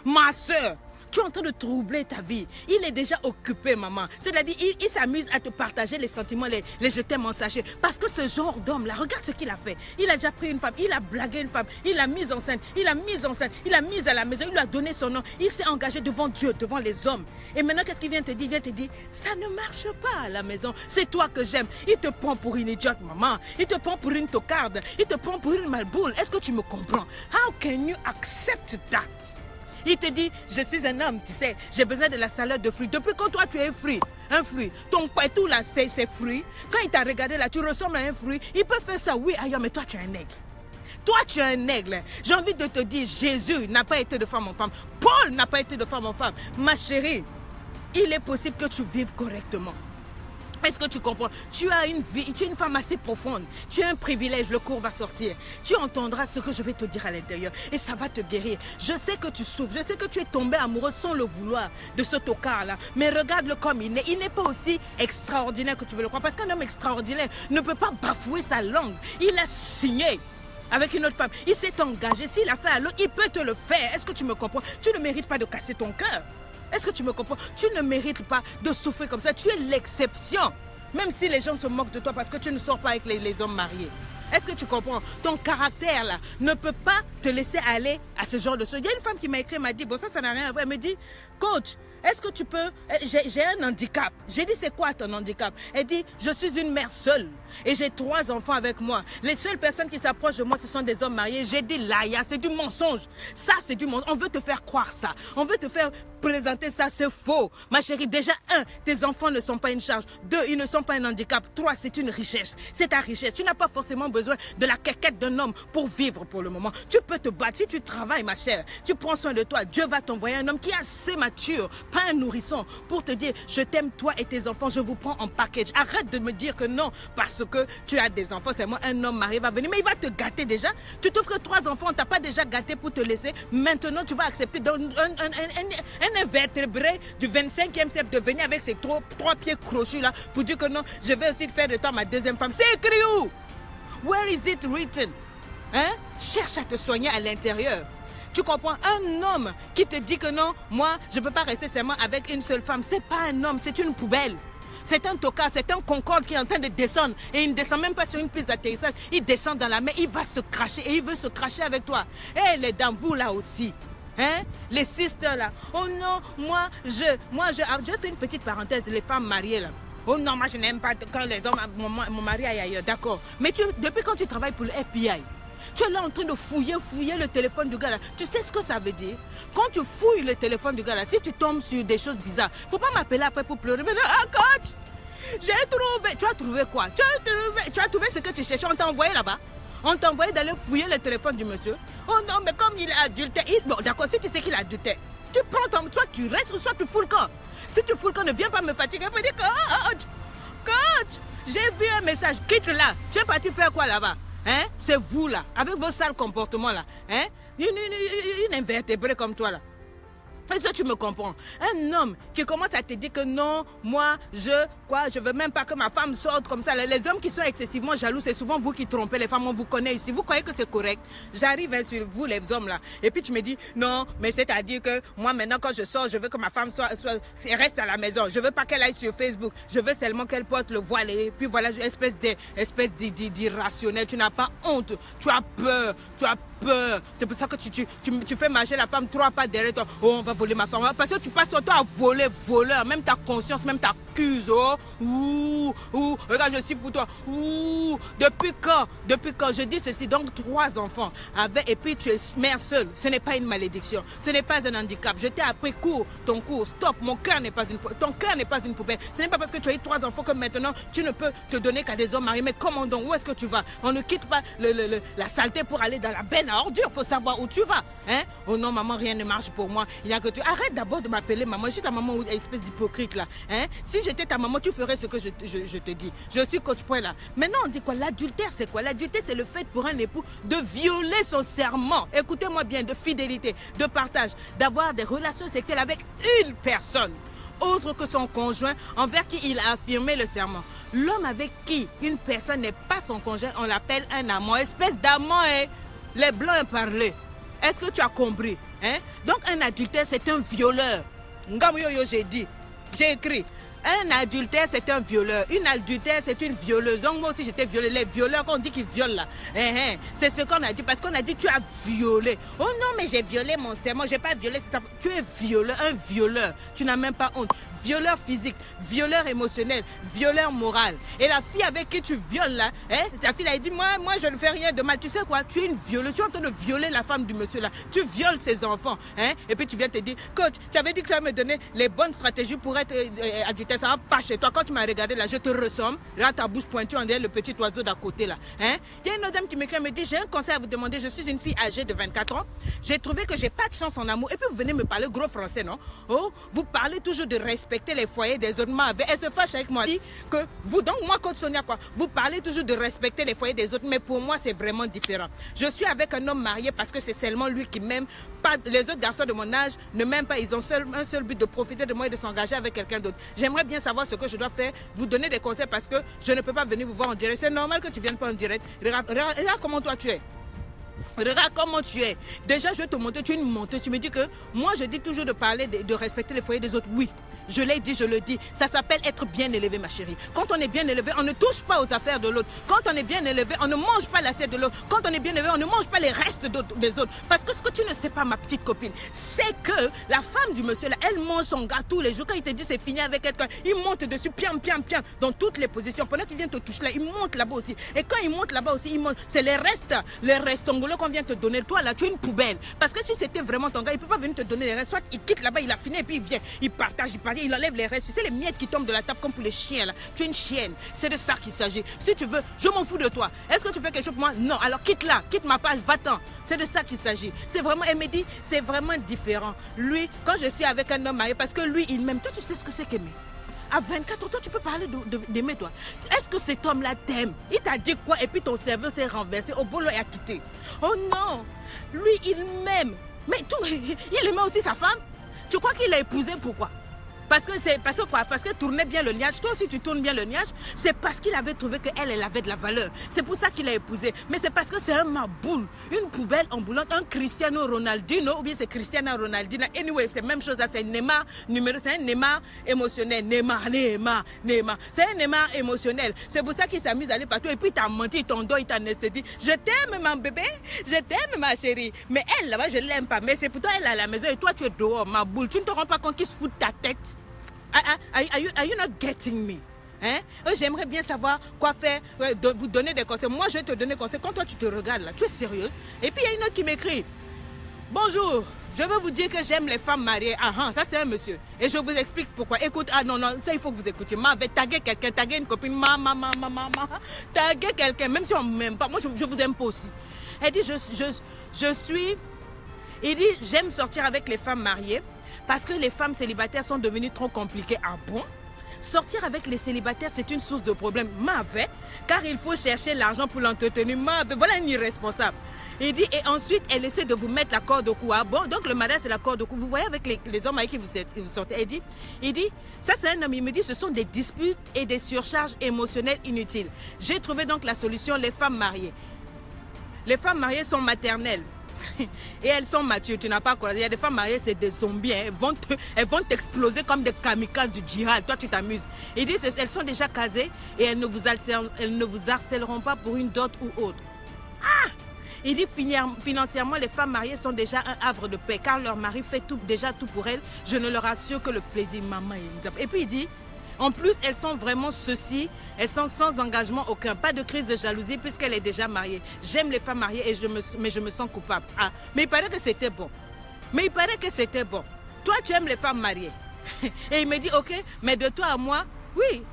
Ma soeur, tu es en train de troubler ta vie. Il est déjà occupé, maman. C'est-à-dire, il s'amuse à te partager les sentiments, les je t'aime en sachet. Parce que ce genre d'homme-là, regarde ce qu'il a fait. Il a déjà pris une femme, il a blagué une femme, il l'a mise enceinte, il l'a mise à la maison, il lui a donné son nom. Il s'est engagé devant Dieu, devant les hommes. Et maintenant, qu'est-ce qu'il vient te dire? Il vient te dire, ça ne marche pas à la maison. C'est toi que j'aime. Il te prend pour une idiote, maman. Il te prend pour une tocarde. Il te prend pour une malboule. Est-ce que tu me comprends? How can you accept that? Il te dit, je suis un homme, tu sais, j'ai besoin de la salade de fruits. Depuis quand toi tu es un fruit, ton tout là c'est fruits. Quand il t'a regardé là, tu ressembles à un fruit. Il peut faire ça, oui, ailleurs, mais toi tu es un aigle. Toi, tu es un aigle. J'ai envie de te dire, Jésus n'a pas été de femme en femme. Paul n'a pas été de femme en femme. Ma chérie, il est possible que tu vives correctement. Est-ce que tu comprends? Tu as une vie, tu es une femme assez profonde. Tu as un privilège, le cours va sortir. Tu entendras ce que je vais te dire à l'intérieur et ça va te guérir. Je sais que tu souffres, je sais que tu es tombée amoureuse sans le vouloir de ce tocard-là. Mais regarde-le comme il est. Il n'est pas aussi extraordinaire que tu veux le croire. Parce qu'un homme extraordinaire ne peut pas bafouer sa langue. Il a signé avec une autre femme. Il s'est engagé. S'il a fait à l'autre, il peut te le faire. Est-ce que tu me comprends? Tu ne mérites pas de casser ton cœur. Est-ce que tu me comprends? Tu ne mérites pas de souffrir comme ça. Tu es l'exception. Même si les gens se moquent de toi parce que tu ne sors pas avec les hommes mariés. Est-ce que tu comprends? Ton caractère là ne peut pas te laisser aller à ce genre de choses. Il y a une femme qui m'a écrit, elle m'a dit, bon ça n'a rien à voir. Elle me dit, coach, est-ce que tu peux... J'ai un handicap. J'ai dit, c'est quoi ton handicap? Elle dit, je suis une mère seule et j'ai 3 enfants avec moi. Les seules personnes qui s'approchent de moi, ce sont des hommes mariés. J'ai dit, Laïa, c'est du mensonge. Ça, c'est du mensonge. On veut te faire croire ça. On veut te faire présenter ça. C'est faux. Ma chérie, déjà, 1, tes enfants ne sont pas une charge. 2, ils ne sont pas un handicap. 3, c'est une richesse. C'est ta richesse. Tu n'as pas forcément besoin de la quéquette d'un homme pour vivre pour le moment. Tu peux te battre. Si tu travailles, ma chère, tu prends soin de toi. Dieu va t'envoyer un homme qui est assez mature, pas un nourrisson, pour te dire, je t'aime toi et tes enfants, je vous prends en package. Arrête de me dire que non, parce que tu as des enfants, c'est moi, un homme marié va venir, mais il va te gâter déjà. Tu t'offres 3 enfants, on t'a pas déjà gâté pour te laisser. Maintenant, tu vas accepter un invertébré du 25e siècle de venir avec ses 3 pieds crochus là, pour dire que non, je vais aussi faire de toi ma deuxième femme. C'est écrit où? Where is it written? Hein? Cherche à te soigner à l'intérieur. Tu comprends? Un homme qui te dit que non, moi, je ne peux pas rester seulement avec une seule femme. C'est pas un homme, c'est une poubelle. C'est un tocard, c'est un Concorde qui est en train de descendre. Et il ne descend même pas sur une piste d'atterrissage. Il descend dans la mer, il va se cracher et il veut se cracher avec toi. Et les dames, vous là aussi. Hein? Les sisters là. Oh non, je fais une petite parenthèse, les femmes mariées là. Oh non, moi je n'aime pas quand les hommes, mon mari aille ailleurs, d'accord. Mais depuis quand tu travailles pour le FBI, tu es là en train de fouiller le téléphone du gars là. Tu sais ce que ça veut dire? Quand tu fouilles le téléphone du gars là, si tu tombes sur des choses bizarres, faut pas m'appeler après pour pleurer. Mais non, coach, j'ai trouvé. Tu as trouvé quoi? Tu as trouvé ce que tu cherchais. On t'a envoyé là-bas. On t'a envoyé d'aller fouiller le téléphone du monsieur. Oh non, mais comme il est adultère, bon d'accord, si tu sais qu'il est adultère, tu prends soit tu restes ou soit tu fous le camp. Si tu fous le camp, ne viens pas me fatiguer. Me dire coach, j'ai vu un message, quitte là. Tu es parti faire quoi là-bas? Hein? C'est vous là, avec vos sales comportements là. Hein? Une invertébrée comme toi là. Est-ce que tu me comprends? Un homme qui commence à te dire que non, moi, je veux même pas que ma femme sorte comme ça. Les hommes qui sont excessivement jaloux, c'est souvent vous qui trompez les femmes. On vous connaît ici. Vous croyez que c'est correct? J'arrive sur vous les hommes là. Et puis tu me dis, non, mais c'est-à-dire que moi maintenant quand je sors, je veux que ma femme reste à la maison. Je veux pas qu'elle aille sur Facebook. Je veux seulement qu'elle porte le voile. Et puis voilà, espèce d'irrationnel. Tu n'as pas honte. Tu as peur. Peur. C'est pour ça que tu fais marcher la femme 3 pas derrière toi. Oh, on va voler ma femme. Parce que tu passes ton temps à voler, voleur. Même ta conscience, même t'accuse. Oh, regarde, je suis pour toi. Depuis quand je dis ceci, donc 3 enfants et puis tu es mère seule. Ce n'est pas une malédiction. Ce n'est pas un handicap. Je t'ai appris ton cours. Stop. Ton cœur n'est pas une poubelle. Ce n'est pas parce que tu as eu 3 enfants que maintenant tu ne peux te donner qu'à des hommes mariés. Mais comment donc? Où est-ce que tu vas? On ne quitte pas la saleté pour aller dans la benne à ordures. Faut savoir où tu vas. Hein? Oh non, maman, rien ne marche pour moi. Il n'y a que tu. Arrête d'abord de m'appeler maman. Je suis ta maman, espèce d'hypocrite là. Hein? Si j'étais ta maman, tu ferais ce que je te dis. Je suis coach point là. Maintenant, on dit quoi? L'adultère, c'est quoi? L'adultère, c'est le fait pour un époux de violer son serment. Écoutez-moi bien, de fidélité, de partage, d'avoir des relations sexuelles avec une personne autre que son conjoint envers qui il a affirmé le serment. L'homme avec qui une personne n'est pas son conjoint, on l'appelle un amant. Espèce d'amant, hein? Les blancs ont parlé. Est-ce que tu as compris? Hein? Donc un adultère, c'est un violeur. Ngamuyoyo, j'ai écrit. Un adultère, c'est un violeur. Une adultère, c'est une violeuse. Donc moi aussi, j'étais violée. Les violeurs, quand on dit qu'ils violent là, c'est ce qu'on a dit. Parce qu'on a dit, tu as violé. Oh non, mais j'ai violé mon serment. Je n'ai pas violé. Tu es violeur, un violeur. Tu n'as même pas honte. Violeur physique, violeur émotionnel, violeur moral. Et la fille avec qui tu violes là, ta fille, elle a dit, moi, je ne fais rien de mal. Tu sais quoi? Tu es une violeuse. Tu es en train de violer la femme du monsieur là. Tu violes ses enfants. Et puis tu viens te dire, coach, tu avais dit que tu vas me donner les bonnes stratégies pour être adultère. Ça va pas chez toi. Quand tu m'as regardé là, je te ressemble. Là, ta bouche pointue, on dirait le petit oiseau d'à côté là. Il y a une autre dame qui m'écrit, elle me dit, j'ai un conseil à vous demander. Je suis une fille âgée de 24 ans. J'ai trouvé que j'ai pas de chance en amour. Et puis vous venez me parler gros français, non? Oh, vous parlez toujours de respecter les foyers des autres. Elle se fâche avec moi. Elle dit que vous, donc moi, coach Sonia, quoi, vous parlez toujours de respecter les foyers des autres. Mais pour moi, c'est vraiment différent. Je suis avec un homme marié parce que c'est seulement lui qui m'aime. Pas les autres garçons de mon âge ne m'aiment pas. Ils ont un seul but, de profiter de moi et de s'engager avec quelqu'un d'autre. J'aimerais bien savoir ce que je dois faire, vous donner des conseils parce que je ne peux pas venir vous voir en direct. C'est normal que tu viennes pas en direct. Regarde comment toi tu es. Regarde comment tu es. Déjà, je vais te montrer, tu es une menteuse. Tu me dis que moi, je dis toujours de parler, de respecter les foyers des autres. Oui. Je l'ai dit, je le dis. Ça s'appelle être bien élevé, ma chérie. Quand on est bien élevé, on ne touche pas aux affaires de l'autre. Quand on est bien élevé, on ne mange pas l'assiette de l'autre. Quand on est bien élevé, on ne mange pas les restes des autres. Parce que ce que tu ne sais pas, ma petite copine, c'est que la femme du monsieur, là, elle mange son gars tous les jours. Quand il te dit c'est fini avec quelqu'un, il monte dessus, piam, dans toutes les positions. Pendant qu'il vient te toucher là, il monte là-bas aussi. Et quand il monte là-bas aussi, il monte. C'est les restes angolais qu'on vient te donner. Toi, là, tu es une poubelle. Parce que si c'était vraiment ton gars, il ne peut pas venir te donner les restes. Soit il quitte là-bas, il a fini et puis il vient. Il partage, il enlève les restes. C'est les miettes qui tombent de la table comme pour les chiens là. Tu es une chienne. C'est de ça qu'il s'agit. Si tu veux, je m'en fous de toi. Est-ce que tu fais quelque chose pour moi? Non. Alors quitte-la. Quitte ma page. Va-t'en. C'est de ça qu'il s'agit. C'est vraiment, elle me dit, c'est vraiment différent. Lui, quand je suis avec un homme marié, parce que lui, il m'aime. Toi, tu sais ce que c'est qu'aimer? À 24 ans, toi, tu peux parler d'aimer, toi. Est-ce que cet homme-là t'aime? Il t'a dit quoi? Et puis ton cerveau s'est renversé. Au boulot et a quitté. Oh non! Lui, il m'aime. Mais tout, il aimait aussi sa femme. Tu crois qu'il l'a épousée pourquoi? Parce que quoi? Parce qu'elle tournait bien le niage. Toi aussi, tu tournes bien le niage. C'est parce qu'il avait trouvé qu'elle, elle avait de la valeur. C'est pour ça qu'il l'a épousée. Mais c'est parce que c'est un maboule, une poubelle ambulante, un Cristiano Ronaldinho, ou bien c'est Cristiano Ronaldinho. Anyway, c'est la même chose là. C'est Neymar numéro, c'est un Neymar émotionnel. Neymar. C'est un Neymar émotionnel. C'est pour ça qu'il s'amuse à aller partout. Et puis, il t'a menti, il t'endort, il t'a anesthésié. Je t'aime, mon bébé. Je t'aime, ma chérie. Mais elle, là-bas, je l'aime pas. Mais c'est pour toi, elle est à la maison et toi, tu es dehors, ma boule. Tu ne te rends pas compte qu'il se fout de ta tête? Are you not getting me? J'aimerais bien savoir quoi faire, vous donner des conseils. Moi, je vais te donner des conseils. Quand toi, tu te regardes là, tu es sérieuse? Et puis, il y a une autre qui m'écrit. Bonjour, je veux vous dire que j'aime les femmes mariées. Ça c'est un monsieur. Et je vous explique pourquoi. Écoute, non, ça il faut que vous écoutiez. Moi, avec taguer quelqu'un, taguer une copine, taguer quelqu'un, même si on ne m'aime pas. Moi, je vous aime pas aussi. Elle dit, il dit, j'aime sortir avec les femmes mariées. Parce que les femmes célibataires sont devenues trop compliquées. Ah bon? Sortir avec les célibataires, c'est une source de problème. Car il faut chercher l'argent pour l'entretenir. Voilà une irresponsable. Il dit, et ensuite, elle essaie de vous mettre la corde au cou. Ah bon? Donc le mariage, c'est la corde au cou. Vous voyez avec les hommes avec qui vous sortez. Il dit, ça c'est un homme, il me dit, ce sont des disputes et des surcharges émotionnelles inutiles. J'ai trouvé donc la solution, les femmes mariées. Les femmes mariées sont maternelles. Et elles sont matures, tu n'as pas compris. Il y a des femmes mariées, c'est des zombies. Elles vont t'exploser comme des kamikazes du djihad. Toi, tu t'amuses. Ils disent elles sont déjà casées et elles ne vous harcèleront pas pour une dot ou autre. Il dit financièrement, les femmes mariées sont déjà un havre de paix car leur mari fait déjà tout pour elles. Je ne leur assure que le plaisir, maman. Et puis il dit, en plus, elles sont vraiment ceci, elles sont sans engagement aucun, pas de crise de jalousie puisqu'elle est déjà mariée. J'aime les femmes mariées mais je me sens coupable. Mais il paraît que c'était bon. Toi, tu aimes les femmes mariées. Et il me dit, ok, mais de toi à moi, oui.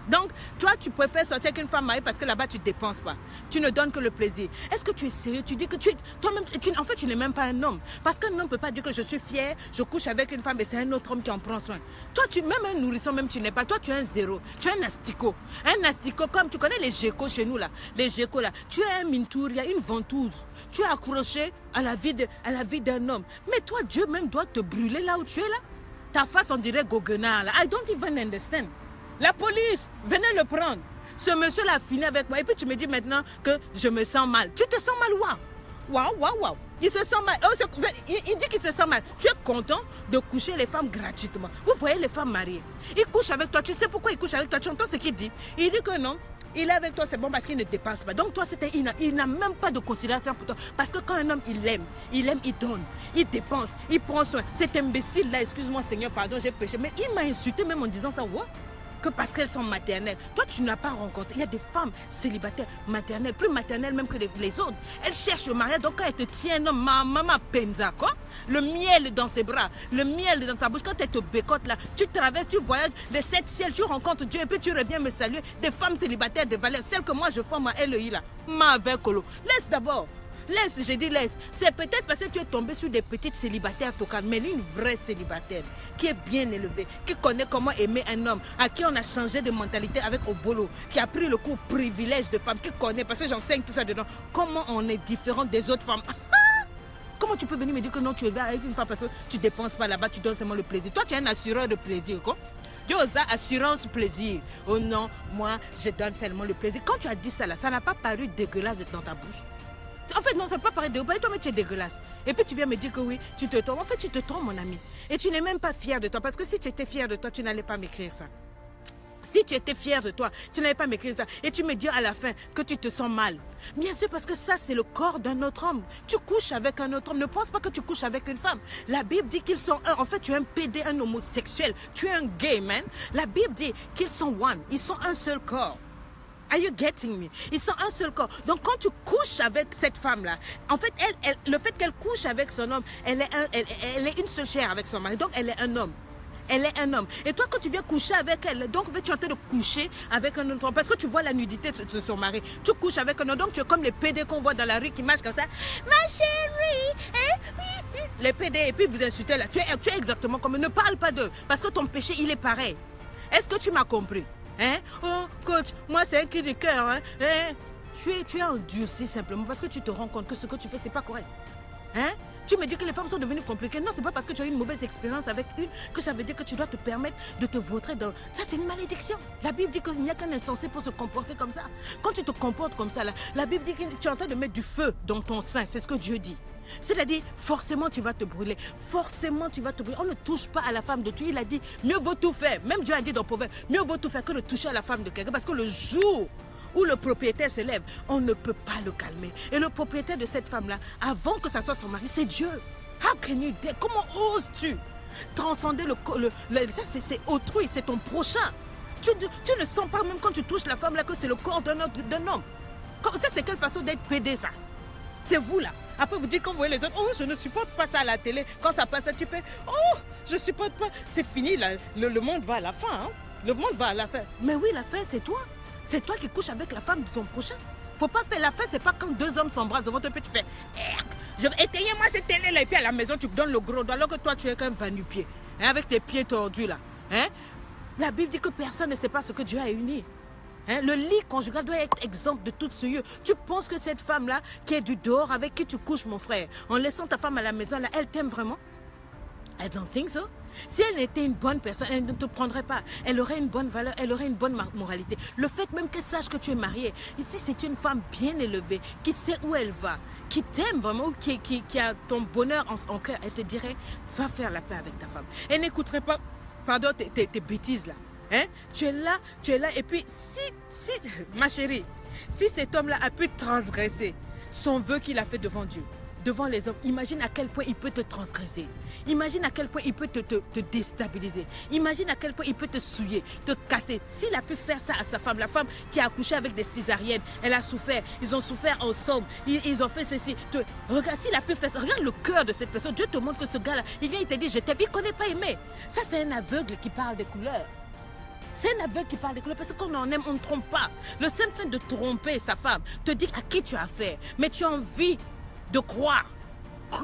Donc, toi, tu préfères sortir avec une femme mariée parce que là-bas, tu ne dépenses pas. Tu ne donnes que le plaisir. Est-ce que tu es sérieux? Tu dis que toi-même, en fait, tu n'es même pas un homme. Parce qu'un homme ne peut pas dire que je suis fier, je couche avec une femme et c'est un autre homme qui en prend soin. Toi, même un nourrisson, même tu n'es pas. Toi, tu es un zéro. Tu es un asticot. Un asticot, comme tu connais les gécos chez nous, là. Les gécos, là. Tu es un mintouria, une ventouse. Tu es accroché à la vie d'un homme. Mais toi, Dieu même doit te brûler là où tu es, là. Ta face, on dirait Goguenard, là. I don't even understand. La police, venez le prendre. Ce monsieur-là a fini avec moi. Et puis tu me dis maintenant que je me sens mal. Tu te sens mal, waouh. Waouh. Il se sent mal. Oh, il dit qu'il se sent mal. Tu es content de coucher les femmes gratuitement. Vous voyez les femmes mariées. Il couche avec toi. Tu sais pourquoi il couche avec toi? Tu entends ce qu'il dit? Il dit que non. Il est avec toi, c'est bon parce qu'il ne dépense pas. Donc toi, il n'a même pas de considération pour toi. Parce que quand un homme, il aime, il donne, il dépense, il prend soin. Cet imbécile-là, excuse-moi Seigneur, pardon, j'ai péché. Mais il m'a insulté même en disant ça, ouais. Que parce qu'elles sont maternelles. Toi, tu n'as pas rencontré. Il y a des femmes célibataires, maternelles, plus maternelles même que les autres. Elles cherchent le mariage. Donc, quand elle te tient un homme, maman penza, quoi. Le miel dans ses bras, le miel dans sa bouche. Quand elle te bécote là, tu traverses, tu voyages les 7 ciels, tu rencontres Dieu et puis tu reviens me saluer. Des femmes célibataires, des valeurs, celles que moi je forme à LEI là. Ma avec Colo. Laisse d'abord. Laisse, j'ai dit laisse. C'est peut-être parce que tu es tombé sur des petites célibataires tocanes, mais une vraie célibataire qui est bien élevée, qui connaît comment aimer un homme, à qui on a changé de mentalité avec Obolo, qui a pris le cours privilège de femme, qui connaît, parce que j'enseigne tout ça dedans, comment on est différent des autres femmes. Comment tu peux venir me dire que non, tu es là avec une femme parce que tu ne dépenses pas là-bas, tu donnes seulement le plaisir. Toi, tu es un assureur de plaisir, quoi. Dieu a assurance plaisir. Oh non, moi, je donne seulement le plaisir. Quand tu as dit ça là, ça n'a pas paru dégueulasse dans ta bouche. En fait, non, ça ne peut pas paraître dégueulasse. Toi, mais tu es dégueulasse. Et puis tu viens me dire que oui, tu te trompes. En fait, tu te trompes, mon ami. Et tu n'es même pas fier de toi. Parce que si tu étais fier de toi, tu n'allais pas m'écrire ça. Si tu étais fier de toi, tu n'allais pas m'écrire ça. Et tu me dis à la fin que tu te sens mal. Bien sûr, parce que ça, c'est le corps d'un autre homme. Tu couches avec un autre homme. Ne pense pas que tu couches avec une femme. La Bible dit qu'ils sont un. En fait, tu es un PD, un homosexuel. Tu es un gay, man. La Bible dit qu'ils sont one. Ils sont un seul corps. Are you getting me? Ils sont un seul corps. Donc quand tu couches avec cette femme-là, en fait, le fait qu'elle couche avec son homme, elle est une seule chair avec son mari. Donc elle est un homme. Elle est un homme. Et toi, quand tu viens coucher avec elle, donc tu es en train de coucher avec un autre homme. Parce que tu vois la nudité de son mari. Tu couches avec un homme. Donc tu es comme les PD qu'on voit dans la rue qui marchent comme ça. Ma chérie, hein? Oui, oui. Les PD, et puis vous insultez là. Tu es exactement comme eux. Ne parle pas d'eux. Parce que ton péché, il est pareil. Est-ce que tu m'as compris? Hein? Oh, coach, moi c'est un cri de cœur. Hein? Hein? Tu es endurci simplement parce que tu te rends compte que ce que tu fais, c'est pas correct. Hein? Tu me dis que les femmes sont devenues compliquées. Non, c'est pas parce que tu as eu une mauvaise expérience avec une que ça veut dire que tu dois te permettre de te vautrer dans... Ça, c'est une malédiction. La Bible dit qu'il n'y a qu'un insensé pour se comporter comme ça. Quand tu te comportes comme ça, là, la Bible dit que tu es en train de mettre du feu dans ton sein. C'est ce que Dieu dit. C'est-à-dire, forcément, tu vas te brûler. Forcément, tu vas te brûler. On ne touche pas à la femme de Dieu. Il a dit, mieux vaut tout faire. Même Dieu a dit dans Proverbe, mieux vaut tout faire que de toucher à la femme de quelqu'un. Parce que le jour où le propriétaire se lève, on ne peut pas le calmer. Et le propriétaire de cette femme-là, avant que ça soit son mari, c'est Dieu. How can you dare? Comment oses-tu transcender ça, c'est autrui, c'est ton prochain. Tu ne sens pas même quand tu touches la femme là que c'est le corps d'un homme. Ça, c'est quelle façon d'être pédé, ça? C'est vous là. Après vous dites quand vous voyez les autres, oh je ne supporte pas ça à la télé. Quand ça passe, tu fais, oh je supporte pas. C'est fini là. Le monde va à la fin. Hein? Le monde va à la fin. Mais oui, la fin c'est toi. C'est toi qui couches avec la femme de ton prochain. Faut pas faire la fin, c'est pas quand deux hommes s'embrassent devant toi, puis tu fais, je vais éteindre moi cette télé là et puis à la maison tu donnes le gros doigt alors que toi tu es qu'un va-nu-pied. Hein, avec tes pieds tordus là. Hein? La Bible dit que personne ne sait pas ce que Dieu a uni. Hein, le lit conjugal doit être exemple de tout ce lieu. Tu penses que cette femme-là, qui est du dehors, avec qui tu couches, mon frère, en laissant ta femme à la maison, là, elle t'aime vraiment? I don't think so. Si elle était une bonne personne, elle ne te prendrait pas. Elle aurait une bonne valeur, elle aurait une bonne moralité. Le fait même qu'elle sache que tu es marié, ici c'est une femme bien élevée, qui sait où elle va, qui t'aime vraiment, qui a ton bonheur en cœur, elle te dirait, va faire la paix avec ta femme. Elle n'écouterait pas, pardon, tes bêtises là. Hein? Tu es là, et puis si, ma chérie, si cet homme-là a pu transgresser son vœu qu'il a fait devant Dieu, devant les hommes, imagine à quel point il peut te transgresser. Imagine à quel point il peut te déstabiliser. Imagine à quel point il peut te souiller, te casser. S'il a pu faire ça à sa femme, la femme qui a accouché avec des césariennes, elle a souffert, ils ont souffert ensemble, ils ont fait ceci. Regarde, s'il a pu faire ça, regarde le cœur de cette personne. Dieu te montre que ce gars-là, il vient, il te dit, je t'aime. Il ne connaît pas aimer. Ça, c'est un aveugle qui parle des couleurs. C'est un aveugle qui parle des couleurs parce que quand on aime, on ne trompe pas. Le simple fait de tromper sa femme, te dire à qui tu as affaire, mais tu as envie de croire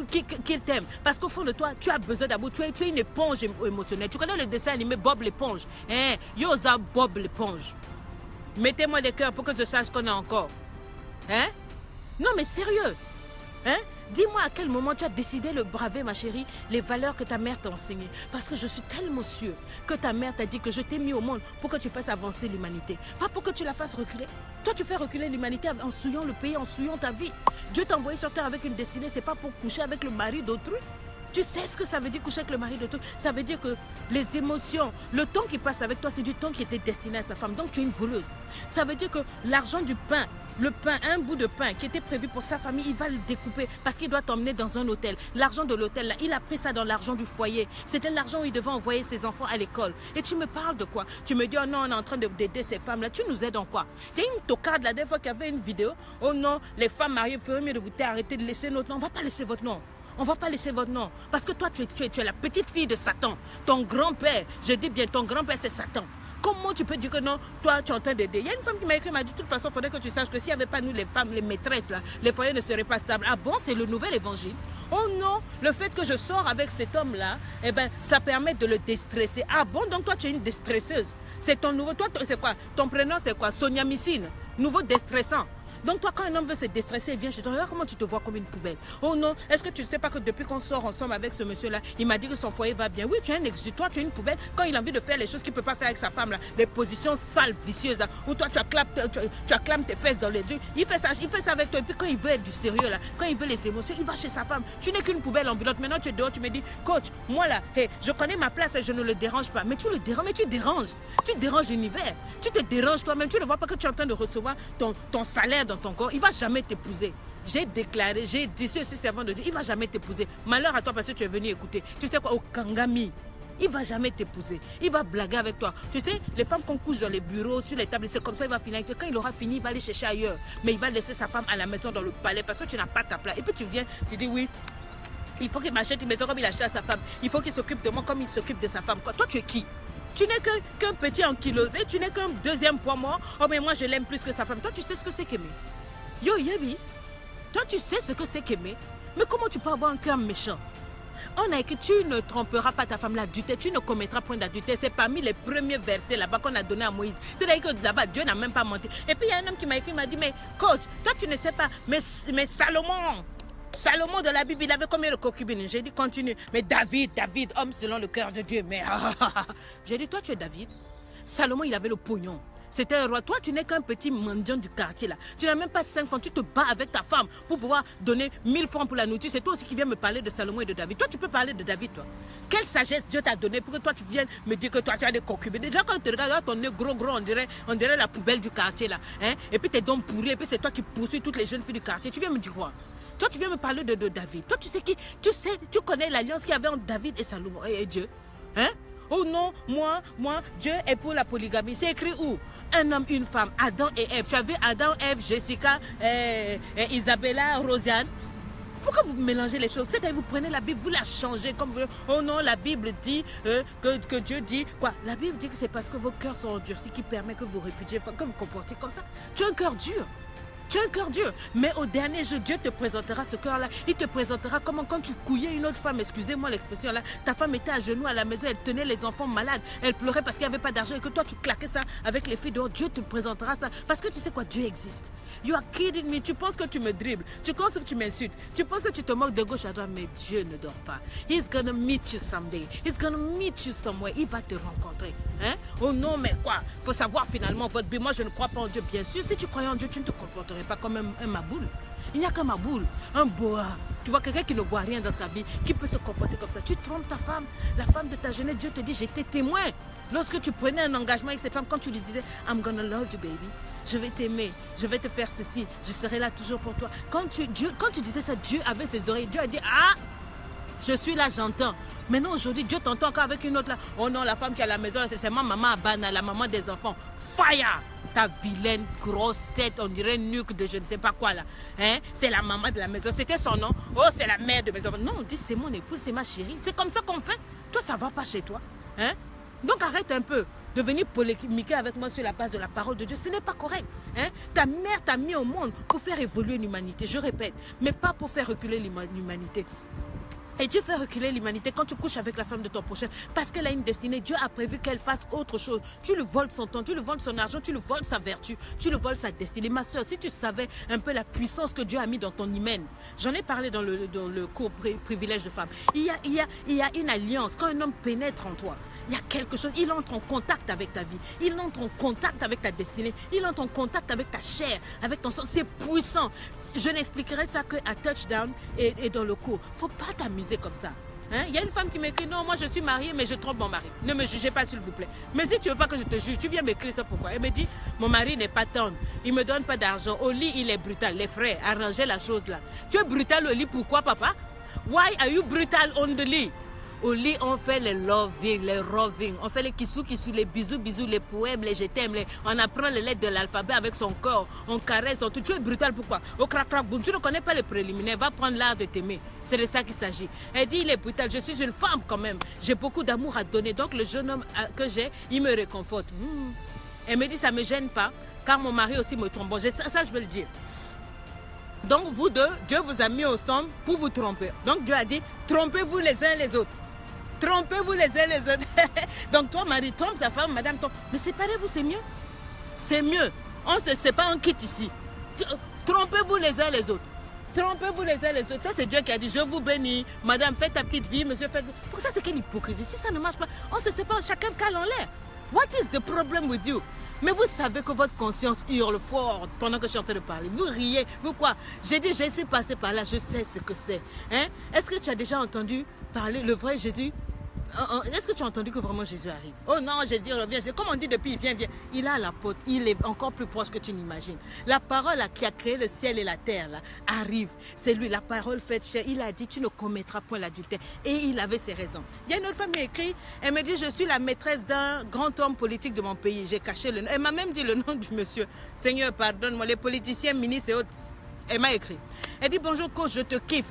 qu'il t'aime. Parce qu'au fond de toi, tu as besoin d'amour. Tu es une éponge émotionnelle. Tu connais le dessin animé Bob l'éponge. Hein? Yosa Bob l'éponge. Mettez-moi des cœurs pour que je sache qu'on a encore. Hein? Non mais sérieux. Hein? Dis-moi à quel moment tu as décidé de braver, ma chérie, les valeurs que ta mère t'a enseignées. Parce que je suis tellement sûre que ta mère t'a dit que je t'ai mis au monde pour que tu fasses avancer l'humanité. Pas pour que tu la fasses reculer. Toi, tu fais reculer l'humanité en souillant le pays, en souillant ta vie. Dieu t'a envoyé sur terre avec une destinée, c'est pas pour coucher avec le mari d'autrui. Tu sais ce que ça veut dire coucher avec le mari d'autrui? Ça veut dire que les émotions, le temps qui passe avec toi, c'est du temps qui était destiné à sa femme. Donc tu es une voleuse. Ça veut dire que l'argent du pain, le pain, un bout de pain qui était prévu pour sa famille, il va le découper parce qu'il doit t'emmener dans un hôtel. L'argent de l'hôtel, là, il a pris ça dans l'argent du foyer. C'était l'argent où il devait envoyer ses enfants à l'école. Et tu me parles de quoi? Tu me dis, oh non, on est en train d'aider ces femmes-là. Tu nous aides en quoi? Il y a une tocarde la dernière fois qu'il y avait une vidéo. Oh non, les femmes mariées, il ferait mieux de vous taire, arrêtez de laisser notre nom. On ne va pas laisser votre nom. On ne va pas laisser votre nom. Parce que toi, tu es la petite fille de Satan. Ton grand-père, je dis bien, ton grand-père, c'est Satan. Comment tu peux dire que non, toi, tu es en train d'aider? Il y a une femme qui m'a écrit, m'a dit, de toute façon, il faudrait que tu saches que s'il n'y avait pas nous, les femmes, les maîtresses, là, les foyers ne seraient pas stables. Ah bon, c'est le nouvel évangile? Oh non, le fait que je sors avec cet homme-là, eh ben, ça permet de le déstresser. Ah bon, donc toi, tu es une déstresseuse. C'est ton nouveau, toi, c'est quoi? Ton prénom, c'est quoi? Sonia Missine, nouveau déstressant. Donc toi, quand un homme veut se déstresser, il vient chez toi, regarde comment tu te vois comme une poubelle. Oh non, est-ce que tu ne sais pas que depuis qu'on sort ensemble avec ce monsieur-là, il m'a dit que son foyer va bien? Oui, tu es un exutoire, tu es une poubelle. Quand il a envie de faire les choses qu'il ne peut pas faire avec sa femme, là, les positions sales, vicieuses, là, où toi tu acclames tes fesses dans les yeux, il fait ça avec toi. Et puis quand il veut être du sérieux, là, quand il veut les émotions, il va chez sa femme. Tu n'es qu'une poubelle ambulante. Maintenant tu es dehors, tu me dis, coach, moi là, hey, je connais ma place et je ne le dérange pas. Mais tu le déranges, mais tu déranges. Tu déranges l'univers. Tu te déranges toi-même. Tu ne vois pas que tu es en train de recevoir ton salaire dans ton corps. Il ne va jamais t'épouser. J'ai déclaré, j'ai dit ceci servant de Dieu, il ne va jamais t'épouser. Malheur à toi parce que tu es venu écouter. Tu sais quoi, au Kangami, il ne va jamais t'épouser. Il va blaguer avec toi. Tu sais, les femmes qu'on couche dans les bureaux, sur les tables, c'est comme ça, il va finir avec toi. Quand il aura fini, il va aller chercher ailleurs. Mais il va laisser sa femme à la maison dans le palais parce que tu n'as pas ta place. Et puis tu viens, tu dis oui, il faut qu'il m'achète une maison comme il achète à sa femme. Il faut qu'il s'occupe de moi comme il s'occupe de sa femme. Quoi. Toi, tu es qui? Tu n'es qu'un petit ankylosé, tu n'es qu'un deuxième poids mort. Oh, mais moi, je l'aime plus que sa femme. Toi, tu sais ce que c'est qu'aimer. Yo, Yabi, toi, tu sais ce que c'est qu'aimer. Mais comment tu peux avoir un cœur méchant? On a écrit, tu ne tromperas pas ta femme l'adultère, tu ne commettras point d'adultère. C'est parmi les premiers versets là-bas qu'on a donné à Moïse. C'est-à-dire que là-bas, Dieu n'a même pas menti. Et puis, il y a un homme qui m'a écrit, il m'a dit, mais coach, toi, tu ne sais pas, mais Salomon de la Bible, il avait combien de concubines? J'ai dit, continue. Mais David, homme selon le cœur de Dieu. Mais j'ai dit, toi, tu es David. Salomon, il avait le pognon. C'était un roi. Toi, tu n'es qu'un petit mendiant du quartier là. Tu n'as même pas 5 francs. Tu te bats avec ta femme pour pouvoir donner 1000 francs pour la nourriture. C'est toi aussi qui viens me parler de Salomon et de David. Toi, tu peux parler de David, toi. Quelle sagesse Dieu t'a donné pour que toi, tu viennes me dire que toi, tu as des concubines. Déjà, quand tu te regardes, ton nez gros, on dirait la poubelle du quartier là. Hein? Et puis, tes dents pourries. Et puis, c'est toi qui poursuis toutes les jeunes filles du quartier. Tu viens me dire quoi? Toi, tu viens me parler de David. Toi, tu sais qui? Tu connais l'alliance qu'il y avait entre David et Salomon et Dieu. Hein? Oh non, moi, Dieu est pour la polygamie. C'est écrit où? Un homme, une femme, Adam et Ève. Tu as vu Adam, Ève, Jessica, Isabella, Rosiane? Pourquoi vous mélangez les choses? C'est-à-dire vous prenez la Bible, vous la changez comme vous voulez. Oh non, la Bible dit que Dieu dit quoi? La Bible dit que c'est parce que vos cœurs sont endurcis qui permet que vous répudiez, que vous comportez comme ça. Tu as un cœur dur. Tu as un cœur dur. Mais au dernier jour, Dieu te présentera ce cœur-là. Il te présentera comment quand tu couillais une autre femme, excusez-moi l'expression là, ta femme était à genoux à la maison, elle tenait les enfants malades, elle pleurait parce qu'il n'y avait pas d'argent et que toi tu claquais ça avec les filles dehors. Dieu te présentera ça. Parce que tu sais quoi, Dieu existe. You are kidding me. Tu penses que tu me dribbles. Tu penses que tu m'insultes. Tu penses que tu te moques de gauche à droite. Mais Dieu ne dort pas. He's gonna meet you someday. He's gonna meet you somewhere. Il va te rencontrer. Hein? Oh non, mais quoi? Il faut savoir finalement votre Bible. Moi, je ne crois pas en Dieu. Bien sûr, si tu croyais en Dieu, tu ne te comporterais pas comme un maboule. Il n'y a qu'un maboule, un boa. Tu vois, quelqu'un qui ne voit rien dans sa vie, qui peut se comporter comme ça. Tu trompes ta femme, la femme de ta jeunesse. Dieu te dit, j'étais témoin. Lorsque tu prenais un engagement avec cette femme, quand tu lui disais, I'm gonna love you, baby. Je vais t'aimer, je vais te faire ceci, je serai là toujours pour toi. Quand tu disais ça, Dieu avait ses oreilles. Dieu a dit, ah, je suis là, j'entends. Maintenant, aujourd'hui, Dieu t'entend encore avec une autre là. Oh non, la femme qui est à la maison, c'est ma maman Abana, la maman des enfants. Fire! Ta vilaine grosse tête, on dirait nuque de je ne sais pas quoi là. Hein? C'est la maman de la maison. C'était son nom. Oh, c'est la mère de mes enfants. Non, on dit c'est mon épouse, c'est ma chérie. C'est comme ça qu'on fait. Toi, ça va pas chez toi. Hein? Donc arrête un peu de venir polémiquer avec moi sur la base de la parole de Dieu. Ce n'est pas correct. Hein? Ta mère t'a mis au monde pour faire évoluer l'humanité. Je répète, mais pas pour faire reculer l'humanité. Et Dieu fait reculer l'humanité quand tu couches avec la femme de ton prochain parce qu'elle a une destinée. Dieu a prévu qu'elle fasse autre chose. Tu lui voles son temps, tu lui voles son argent, tu lui voles sa vertu, tu lui voles sa destinée. Ma soeur, si tu savais un peu la puissance que Dieu a mis dans ton hymen, j'en ai parlé dans le cours privilège de femme. Il y a une alliance. Quand un homme pénètre en toi, il y a quelque chose, il entre en contact avec ta vie, il entre en contact avec ta destinée, il entre en contact avec ta chair, avec ton sang, c'est puissant. Je n'expliquerai ça qu'à touchdown et dans le cours. Faut pas t'amuser comme ça. Hein? Il y a une femme qui m'écrit, non, moi je suis mariée mais je trompe mon mari. Ne me jugez pas s'il vous plaît. Mais si tu veux pas que je te juge, tu viens m'écrire ça pourquoi? Elle me dit, mon mari n'est pas tendre, il me donne pas d'argent, au lit il est brutal. Les frères, arrangez la chose là. Tu es brutal au lit, pourquoi papa? Why are you brutal on the lit? Au lit, on fait les loving, les roving, on fait les kissou, les bisous, les poèmes, les je t'aime, on apprend les lettres de l'alphabet avec son corps, on caresse, tout. Tu es brutal, pourquoi? Au crac crac boum, tu ne connais pas les préliminaires, va prendre l'art de t'aimer. C'est de ça qu'il s'agit. Elle dit, il est brutal, je suis une femme quand même, j'ai beaucoup d'amour à donner, donc le jeune homme que j'ai, il me réconforte. Elle me dit, ça ne me gêne pas, car mon mari aussi me trompe. Bon, ça, je veux le dire. Donc vous deux, Dieu vous a mis ensemble pour vous tromper. Donc Dieu a dit, trompez-vous les uns les autres. Trompez-vous les uns les autres. Donc toi, Marie, trompe ta femme, madame, trompe. Mais séparez-vous, c'est mieux. C'est mieux. On se sépare, on quitte ici. Trompez-vous les uns les autres. Trompez-vous les uns les autres. Ça, c'est Dieu qui a dit, je vous bénis. Madame, faites ta petite vie, monsieur, faites... Pour ça, c'est quelle hypocrisie. Si ça ne marche pas, on se sépare, chacun cale en l'air. What is the problem with you? Mais vous savez que votre conscience hurle fort pendant que je suis en train de parler. Vous riez. Vous quoi? J'ai dit, je suis passé par là, je sais ce que c'est. Hein? Est-ce que tu as déjà entendu parler le vrai Jésus? Est-ce que tu as entendu que vraiment Jésus arrive? Oh non, Jésus revient. Comme on dit depuis, il vient. Il a la porte. Il est encore plus proche que tu n'imagines. La parole là, qui a créé le ciel et la terre là, arrive. C'est lui, la parole faite chair. Il a dit, tu ne commettras point l'adultère. Et il avait ses raisons. Il y a une autre femme qui écrit, elle me dit, je suis la maîtresse d'un grand homme politique de mon pays. J'ai caché le nom. Elle m'a même dit le nom du monsieur. Seigneur, pardonne-moi, les politiciens, ministres et autres. Elle m'a écrit. Elle dit, bonjour coach, je te kiffe.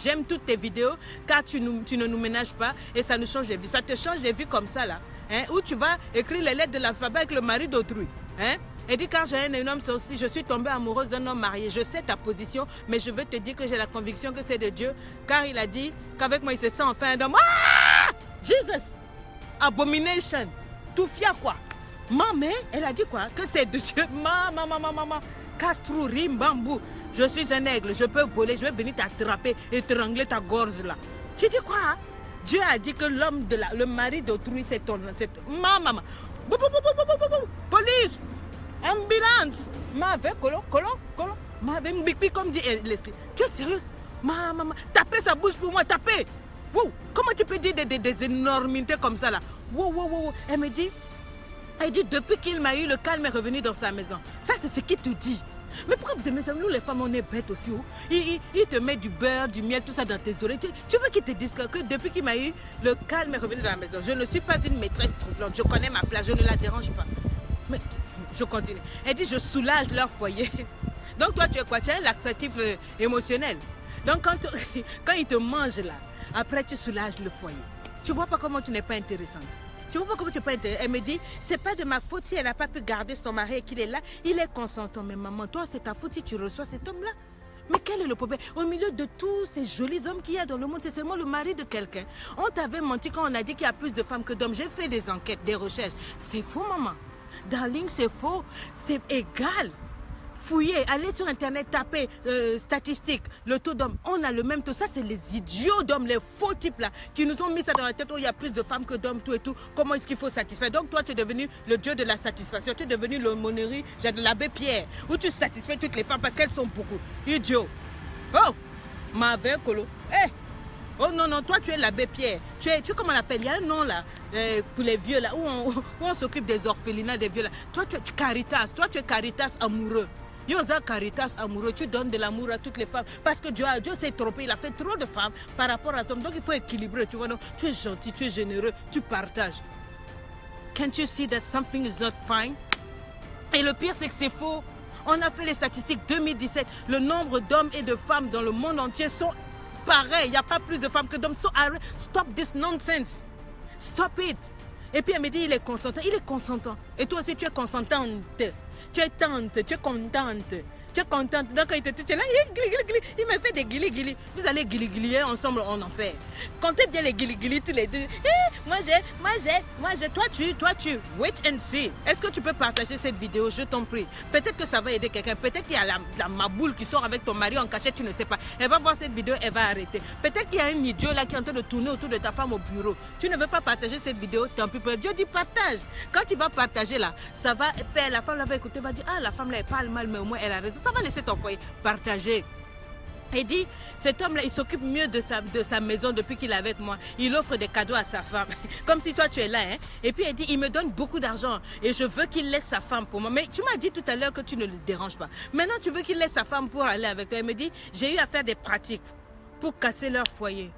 J'aime toutes tes vidéos car tu ne nous ménages pas et ça nous change les vies. Ça te change les vies comme ça là. Où tu vas écrire les lettres de l'alphabet avec le mari d'autrui. Elle dit, car j'ai un homme aussi, je suis tombée amoureuse d'un homme marié. Je sais ta position, mais je veux te dire que j'ai la conviction que c'est de Dieu. Car il a dit qu'avec moi il se sent enfin un homme. Ah! Jesus! Abomination! Tout fier quoi? Maman, elle a dit quoi? Que c'est de Dieu. Maman. Castrou, rim, bambou. Je suis un aigle, je peux voler, je vais venir t'attraper et étrangler ta gorge là. Tu dis quoi? Hein? Dieu a dit que l'homme le mari d'autrui, c'est ton... Maman. Police. Ambulance. M'avait colo. M'avait mbipi comme dit Leslie. Tu es sérieuse? Maman. Tapez sa bouche pour moi, tapez. Wow. Comment tu peux dire des énormités comme ça là? Wow. Elle me dit, depuis qu'il m'a eu, le calme est revenu dans sa maison. Ça, c'est ce qu'il te dit. Mais pourquoi vous aimez ça? Nous, les femmes, on est bêtes aussi. Il te met du beurre, du miel, tout ça dans tes oreilles. Tu veux qu'il te dise que depuis qu'il m'a eu, le calme est revenu dans la maison. Je ne suis pas une maîtresse troublante. Je connais ma place, je ne la dérange pas. Mais je continue. Elle dit, je soulage leur foyer. Donc, toi, tu es quoi? Tu es un laxatif émotionnel. Donc, quand ils te mangent là, après, tu soulages le foyer. Tu vois pas comment tu n'es pas intéressante? Tu vois pas comment tu peux être... Elle me dit, c'est pas de ma faute si elle n'a pas pu garder son mari et qu'il est là. Il est consentant. Mais maman, toi, c'est ta faute si tu reçois cet homme-là. Mais quel est le problème? Au milieu de tous ces jolis hommes qu'il y a dans le monde, c'est seulement le mari de quelqu'un. On t'avait menti quand on a dit qu'il y a plus de femmes que d'hommes. J'ai fait des enquêtes, des recherches. C'est faux, maman. Darling, c'est faux. C'est égal. Fouillez, allez sur internet, tapez statistiques, le taux d'hommes. On a le même taux. Ça, c'est les idiots d'hommes, les faux types là, qui nous ont mis ça dans la tête. Oh, il y a plus de femmes que d'hommes, tout et tout. Comment est-ce qu'il faut satisfaire? Donc, toi, tu es devenu le dieu de la satisfaction. Tu es devenu l'aumônerie, de l'abbé Pierre, où tu satisfais toutes les femmes parce qu'elles sont beaucoup. Idiot. Oh, mauvais colo. Oh non, toi, tu es l'abbé Pierre. Tu es comment on l'appelle? Il y a un nom là, pour les vieux là, où on s'occupe des orphelinats, des vieux là. Toi, tu es Caritas. Toi, tu es Caritas amoureux. Yosa Caritas amoureux, tu donnes de l'amour à toutes les femmes parce que Dieu s'est trompé, il a fait trop de femmes par rapport à l'homme. Donc il faut équilibrer, tu vois. Donc, tu es gentil, tu es généreux, tu partages. Can't you see that something is not fine? Et le pire, c'est que c'est faux. On a fait les statistiques 2017. Le nombre d'hommes et de femmes dans le monde entier sont pareils. Il n'y a pas plus de femmes que d'hommes. So, stop this nonsense. Stop it. Et puis elle me dit, il est consentant. Il est consentant. Et toi aussi, tu es consentante. Tu es tante, tu es contente. Tu es contente. Donc, il te touche là, il me fait des guili-guili. Vous allez guili-guilier ensemble en enfer. Comptez bien les guili-guili tous les deux. Moi j'ai, toi tu. Wait and see. Est-ce que tu peux partager cette vidéo? Je t'en prie. Peut-être que ça va aider quelqu'un. Peut-être qu'il y a la maboule qui sort avec ton mari en cachette, tu ne sais pas. Elle va voir cette vidéo, elle va arrêter. Peut-être qu'il y a un idiot là qui est en train de tourner autour de ta femme au bureau. Tu ne veux pas partager cette vidéo, tant pis. Dieu dit partage. Quand tu vas partager là, ça va faire, la femme là va écouter, va dire, ah la femme là elle parle mal, mais au moins elle a raison. Ça va laisser ton foyer. Partager. Il dit, cet homme-là, il s'occupe mieux de sa maison depuis qu'il est avec moi. Il offre des cadeaux à sa femme. Comme si toi, tu es là. Hein? Et puis, il dit, il me donne beaucoup d'argent. Et je veux qu'il laisse sa femme pour moi. Mais tu m'as dit tout à l'heure que tu ne le déranges pas. Maintenant, tu veux qu'il laisse sa femme pour aller avec toi. Il me dit, j'ai eu à faire des pratiques pour casser leur foyer.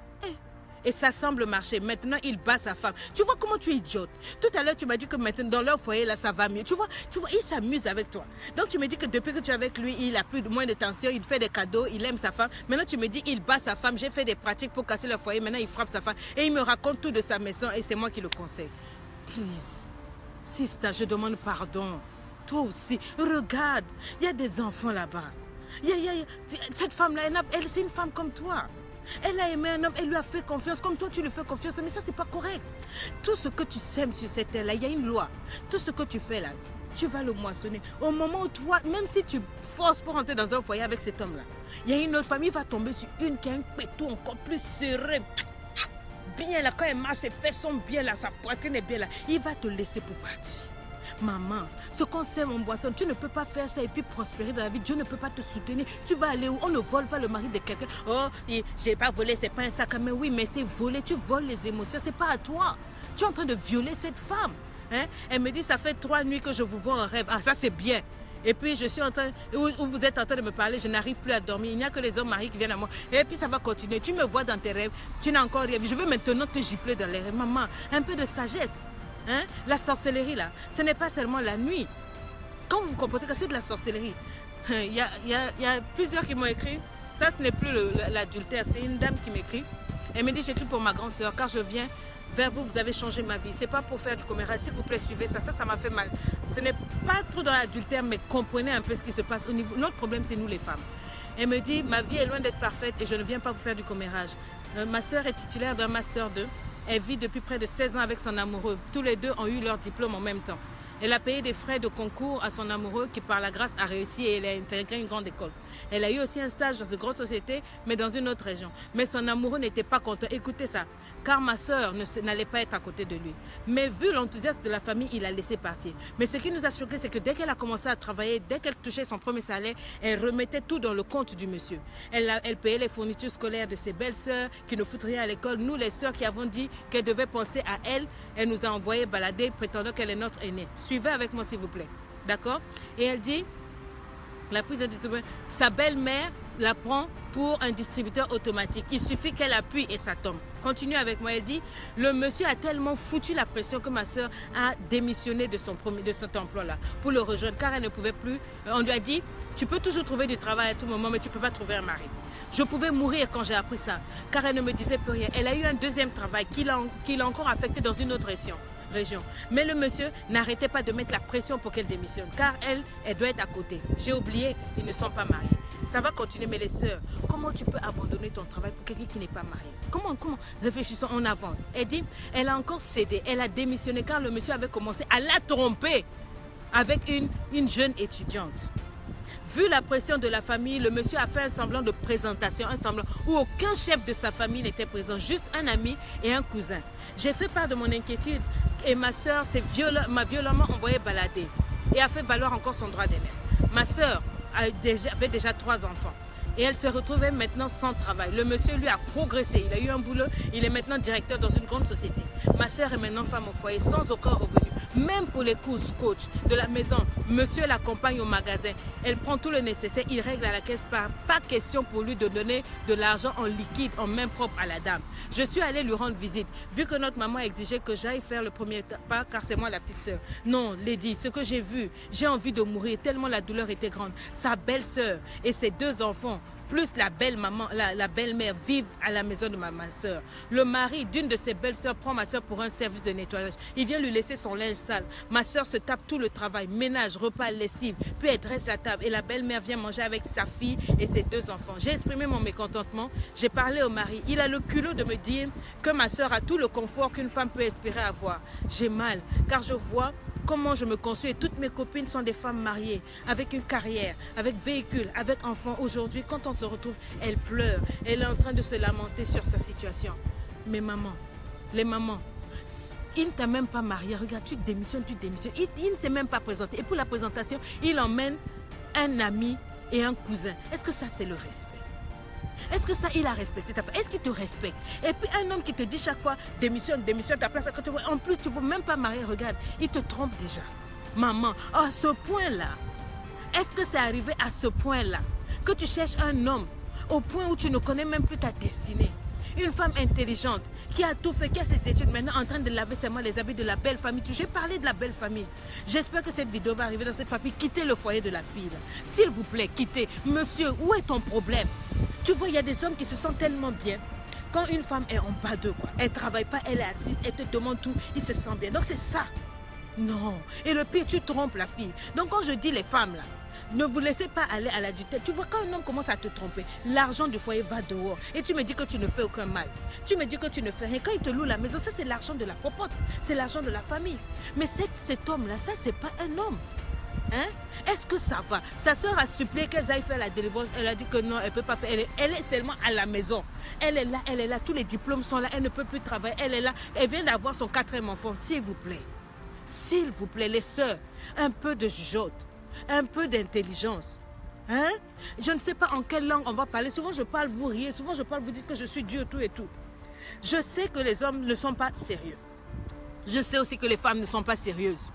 Et ça semble marcher. Maintenant, il bat sa femme. Tu vois comment tu es idiote. Tout à l'heure, tu m'as dit que maintenant, dans leur foyer, là, ça va mieux. Tu vois, il s'amuse avec toi. Donc, tu me dis que depuis que tu es avec lui, il a moins de tension, il fait des cadeaux, il aime sa femme. Maintenant, tu me dis, il bat sa femme. J'ai fait des pratiques pour casser leur foyer. Maintenant, il frappe sa femme. Et il me raconte tout de sa maison et c'est moi qui le conseille. Please, sister, je demande pardon. Toi aussi, regarde. Il y a des enfants là-bas. Cette femme-là, elle, c'est une femme comme toi. Elle a aimé un homme, elle lui a fait confiance, comme toi tu lui fais confiance, mais ça c'est pas correct. Tout ce que tu sèmes sur cette terre-là, il y a une loi. Tout ce que tu fais là, tu vas le moissonner. Au moment où toi, même si tu forces pour rentrer dans un foyer avec cet homme-là, il y a une autre famille qui va tomber sur une qui a un pétou encore plus serré. Bien là, quand elle marche, ses fesses sont bien là, sa poitrine est bien là. Il va te laisser pour partir. Maman, ce qu'on sème en boisson, tu ne peux pas faire ça et puis prospérer dans la vie. Dieu ne peut pas te soutenir. Tu vas aller où? On ne vole pas le mari de quelqu'un. Oh, j'ai pas volé, c'est pas un sac à main. Oui, mais c'est voler. Tu voles les émotions, c'est pas à toi. Tu es en train de violer cette femme. Hein? Elle me dit, ça fait 3 nuits que je vous vois en rêve. Ah, ça c'est bien. Et puis je suis en train, où vous êtes en train de me parler, je n'arrive plus à dormir. Il n'y a que les hommes mariés qui viennent à moi. Et puis ça va continuer. Tu me vois dans tes rêves, tu n'as encore rien vu. Je veux maintenant te gifler dans les rêves. Maman, un peu de sagesse. Hein? La sorcellerie là, ce n'est pas seulement la nuit. Quand vous comprenez que c'est de la sorcellerie, il y a plusieurs qui m'ont écrit. Ça, ce n'est plus l'adultère, c'est une dame qui m'écrit. Elle me dit, j'écris pour ma grande soeur, car je viens vers vous, vous avez changé ma vie. C'est pas pour faire du commérage, s'il vous plaît, suivez ça. Ça m'a fait mal. Ce n'est pas trop dans l'adultère, mais comprenez un peu ce qui se passe au niveau. Notre problème, c'est nous les femmes. Elle me dit, ma vie est loin d'être parfaite et je ne viens pas vous faire du commérage. Ma soeur est titulaire d'un master 2. Elle vit depuis près de 16 ans avec son amoureux. Tous les deux ont eu leur diplôme en même temps. Elle a payé des frais de concours à son amoureux qui, par la grâce, a réussi et elle a intégré une grande école. Elle a eu aussi un stage dans une grosse société, mais dans une autre région. Mais son amoureux n'était pas content. Écoutez ça, car ma soeur n'allait pas être à côté de lui. Mais vu l'enthousiasme de la famille, il a laissé partir. Mais ce qui nous a choqué, c'est que dès qu'elle a commencé à travailler, dès qu'elle touchait son premier salaire, elle remettait tout dans le compte du monsieur. Elle payait les fournitures scolaires de ses belles-sœurs qui ne foutent rien à l'école. Nous, les sœurs qui avons dit qu'elle devait penser à elle, elle nous a envoyé balader, prétendant qu'elle est notre aînée. Suivez avec moi, s'il vous plaît. D'accord? Et elle dit, la prise de distribution, sa belle-mère la prend pour un distributeur automatique. Il suffit qu'elle appuie et ça tombe. Continue avec moi. Elle dit, le monsieur a tellement foutu la pression que ma soeur a démissionné de cet emploi-là pour le rejoindre, car elle ne pouvait plus. On lui a dit, tu peux toujours trouver du travail à tout moment, mais tu ne peux pas trouver un mari. Je pouvais mourir quand j'ai appris ça, car elle ne me disait plus rien. Elle a eu un deuxième travail qui l'a encore affectée dans une autre région. Mais le monsieur n'arrêtait pas de mettre la pression pour qu'elle démissionne, car elle doit être à côté. J'ai oublié, ils ne sont pas mariés. Ça va continuer, mais les sœurs, comment tu peux abandonner ton travail pour quelqu'un qui n'est pas marié? Comment? Réfléchissons, on avance. Elle dit, elle a encore cédé, elle a démissionné, car le monsieur avait commencé à la tromper avec une jeune étudiante. Vu la pression de la famille, le monsieur a fait un semblant de présentation, un semblant où aucun chef de sa famille n'était présent, juste un ami et un cousin. J'ai fait part de mon inquiétude et ma soeur m'a violemment envoyé balader et a fait valoir encore son droit d'aînesse. Ma soeur avait déjà 3 enfants et elle se retrouvait maintenant sans travail. Le monsieur lui a progressé, il a eu un boulot, il est maintenant directeur dans une grande société. Ma soeur est maintenant femme au foyer sans aucun revenu. Même pour les courses coach de la maison, monsieur l'accompagne au magasin. Elle prend tout le nécessaire, il règle à la caisse pas question pour lui de donner de l'argent en liquide, en main propre à la dame. Je suis allée lui rendre visite, vu que notre maman exigeait que j'aille faire le premier pas, car c'est moi la petite sœur. Non, Lady, ce que j'ai vu, j'ai envie de mourir tellement la douleur était grande. Sa belle-sœur et ses 2 enfants plus la belle-maman, la belle-mère vivent à la maison de ma soeur. Le mari d'une de ses belles-sœurs prend ma soeur pour un service de nettoyage. Il vient lui laisser son linge sale. Ma soeur se tape tout le travail, ménage, repas, lessive, puis elle dresse la table et la belle-mère vient manger avec sa fille et ses 2 enfants. J'ai exprimé mon mécontentement, j'ai parlé au mari. Il a le culot de me dire que ma soeur a tout le confort qu'une femme peut espérer avoir. J'ai mal, car je vois comment je me construis et toutes mes copines sont des femmes mariées, avec une carrière, avec véhicule, avec enfants. Aujourd'hui, quand on se retrouve, elle pleure. Elle est en train de se lamenter sur sa situation. Mais maman, les mamans, il ne t'a même pas marié. Regarde, tu démissionnes, tu démissionnes. Il ne s'est même pas présenté. Et pour la présentation, il emmène un ami et un cousin. Est-ce que ça, c'est le respect? Est-ce que ça, il a respecté ta femme? Est-ce qu'il te respecte? Et puis un homme qui te dit chaque fois, démissionne, démissionne, ta place à côté. En plus, tu ne veux même pas marier, regarde, il te trompe déjà. Maman, à ce point-là, est-ce que c'est arrivé à ce point-là que tu cherches un homme au point où tu ne connais même plus ta destinée? Une femme intelligente qui a tout fait, qui a ses études, maintenant en train de laver seulement les habits de la belle famille. J'ai parlé de la belle famille. J'espère que cette vidéo va arriver dans cette famille. Quittez le foyer de la fille. S'il vous plaît, quittez. Monsieur, où est ton problème? Tu vois, il y a des hommes qui se sentent tellement bien. Quand une femme est en bas d'eux, quoi, elle ne travaille pas, elle est assise, elle te demande tout, il se sent bien. Donc c'est ça. Non. Et le pire, tu trompes la fille. Donc quand je dis les femmes, là, ne vous laissez pas aller à la dutelle. Tu vois, quand un homme commence à te tromper, l'argent du foyer va dehors. Et tu me dis que tu ne fais aucun mal. Tu me dis que tu ne fais rien. Quand il te loue la maison, ça c'est l'argent de la popote. C'est l'argent de la famille. Mais cet homme-là, ça c'est pas un homme. Hein? Est-ce que ça va? Sa soeur a supplié qu'elle aille faire la délivrance. Elle a dit que non, elle ne peut pas faire. Elle est seulement à la maison. Elle est là. Tous les diplômes sont là. Elle ne peut plus travailler. Elle est là. Elle vient d'avoir son 4e enfant. S'il vous plaît, les sœurs, un peu de jugeote. Un peu d'intelligence. Hein? Je ne sais pas en quelle langue on va parler. Souvent je parle, vous riez. Souvent je parle, vous dites que je suis Dieu, tout et tout. Je sais que les hommes ne sont pas sérieux. Je sais aussi que les femmes ne sont pas sérieuses.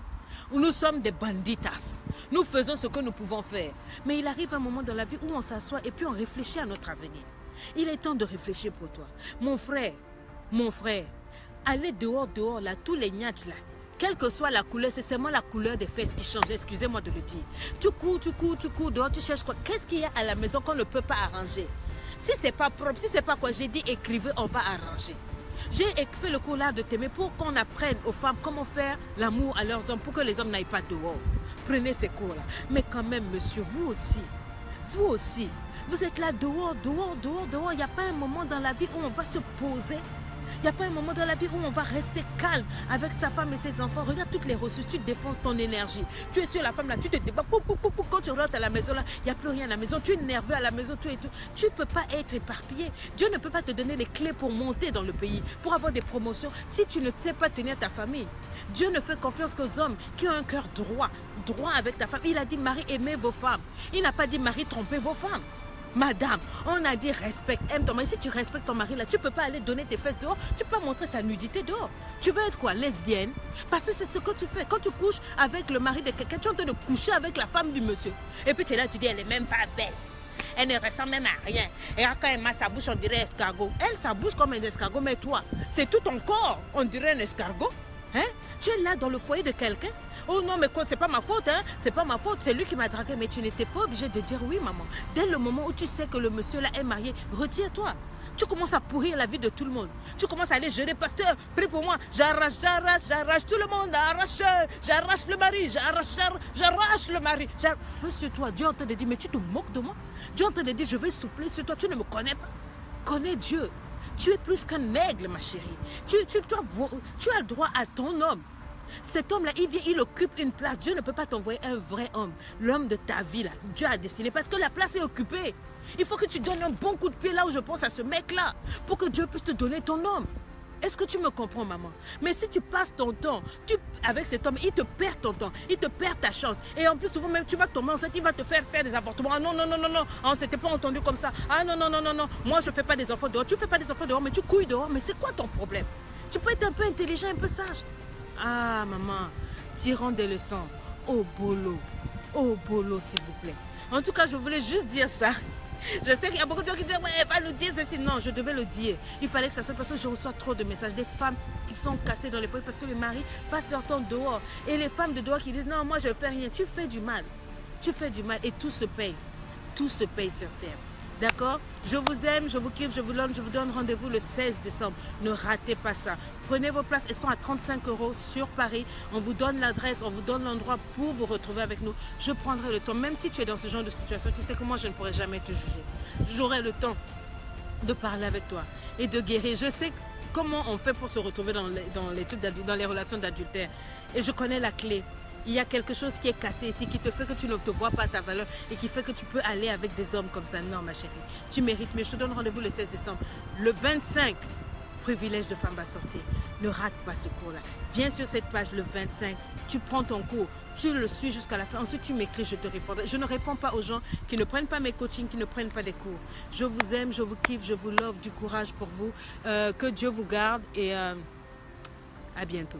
Nous sommes des banditas. Nous faisons ce que nous pouvons faire. Mais il arrive un moment dans la vie où on s'assoit et puis on réfléchit à notre avenir. Il est temps de réfléchir pour toi. Mon frère, allez dehors là, tous les gnattes là. Quelle que soit la couleur, c'est seulement la couleur des fesses qui change. Excusez-moi de le dire. Tu cours dehors, tu cherches quoi? Qu'est-ce qu'il y a à la maison qu'on ne peut pas arranger? Si c'est pas propre, si c'est pas quoi, j'ai dit écrivez, on va arranger. J'ai fait le cours là de t'aimer pour qu'on apprenne aux femmes comment faire l'amour à leurs hommes pour que les hommes n'aillent pas dehors. Prenez ces cours-là. Mais quand même, monsieur, vous aussi, vous êtes là dehors. Il n'y a pas un moment dans la vie où on va se poser. Il n'y a pas un moment dans la vie où on va rester calme avec sa femme et ses enfants. Regarde toutes les ressources, tu dépenses ton énergie. Tu es sur la femme là, tu te débats. Quand tu rentres à la maison là, il n'y a plus rien à la maison. Tu es nerveux à la maison, tout et tout. Tu ne peux pas être éparpillé. Dieu ne peut pas te donner les clés pour monter dans le pays, pour avoir des promotions, si tu ne sais pas tenir ta famille. Dieu ne fait confiance qu'aux hommes qui ont un cœur droit avec ta femme. Il a dit, mari, aimez vos femmes. Il n'a pas dit, mari, trompez vos femmes. Madame, on a dit respecte, aime ton mari. Si tu respectes ton mari là, tu ne peux pas aller donner tes fesses dehors. Tu peux pas montrer sa nudité dehors. Tu veux être quoi? Lesbienne? Parce que c'est ce que tu fais. Quand tu couches avec le mari de quelqu'un, tu es en train de coucher avec la femme du monsieur. Et puis tu es là, tu dis, elle n'est même pas belle. Elle ne ressemble même à rien. Et quand elle met sa bouche, on dirait escargot. Elle, sa bouche comme un escargot, mais toi, c'est tout ton corps. On dirait un escargot. Hein? Tu es là dans le foyer de quelqu'un. Oh non, mais c'est pas ma faute, hein? C'est pas ma faute, c'est lui qui m'a dragué. Mais tu n'étais pas obligé de dire oui, maman. Dès le moment où tu sais que le monsieur là est marié, retire-toi. Tu commences à pourrir la vie de tout le monde. Tu commences à aller jeûner, pasteur, prie pour moi. J'arrache tout le monde, j'arrache le mari, j'arrache le mari. Feu sur toi. Dieu est en train de dire, mais tu te moques de moi? Dieu est en train de dire, je vais souffler sur toi. Tu ne me connais pas. Connais Dieu. Tu es plus qu'un aigle, ma chérie. Tu as le droit à ton homme. Cet homme-là, il vient, il occupe une place. Dieu ne peut pas t'envoyer un vrai homme. L'homme de ta vie, là, Dieu a destiné. Parce que la place est occupée. Il faut que tu donnes un bon coup de pied là où je pense à ce mec-là. Pour que Dieu puisse te donner ton homme. Est-ce que tu me comprends, maman? Mais si tu passes ton temps avec cet homme, il te perd ton temps. Il te perd ta chance. Et en plus, souvent même, tu vas tomber enceinte, il va te faire des avortements. Ah non. On ne s'était pas entendu comme ça. Ah non. Moi, je ne fais pas des enfants dehors. Tu ne fais pas des enfants dehors, mais tu couilles dehors. Mais c'est quoi ton problème? Tu peux être un peu intelligent, un peu sage. Ah, maman, tirons des leçons. Au boulot, s'il vous plaît. En tout cas, je voulais juste dire ça. Je sais qu'il y a beaucoup de gens qui disent, ouais, elle va le dire ceci. Non, je devais le dire. Il fallait que ça soit parce que je reçois trop de messages. Des femmes qui sont cassées dans les foyers parce que le mari passe leur temps dehors. Et les femmes de dehors qui disent, non, moi je ne fais rien. Tu fais du mal. Et tout se paye. Tout se paye sur terre. D'accord? Je vous aime, je vous kiffe, je vous donne rendez-vous le 16 décembre. Ne ratez pas ça. Prenez vos places, elles sont à 35 € sur Paris. On vous donne l'adresse, on vous donne l'endroit pour vous retrouver avec nous. Je prendrai le temps, même si tu es dans ce genre de situation, tu sais que moi je ne pourrai jamais te juger. J'aurai le temps de parler avec toi et de guérir. Je sais comment on fait pour se retrouver dans les relations d'adultère. Et je connais la clé. Il y a quelque chose qui est cassé ici, qui te fait que tu ne te vois pas ta valeur et qui fait que tu peux aller avec des hommes comme ça. Non, ma chérie, tu mérites. Mais je te donne rendez-vous le 16 décembre. Le 25, Privilège de femme va sortir. Ne rate pas ce cours-là. Viens sur cette page le 25, tu prends ton cours, tu le suis jusqu'à la fin. Ensuite, tu m'écris, je te répondrai. Je ne réponds pas aux gens qui ne prennent pas mes coachings, qui ne prennent pas des cours. Je vous aime, je vous kiffe, je vous love, du courage pour vous. Que Dieu vous garde et à bientôt.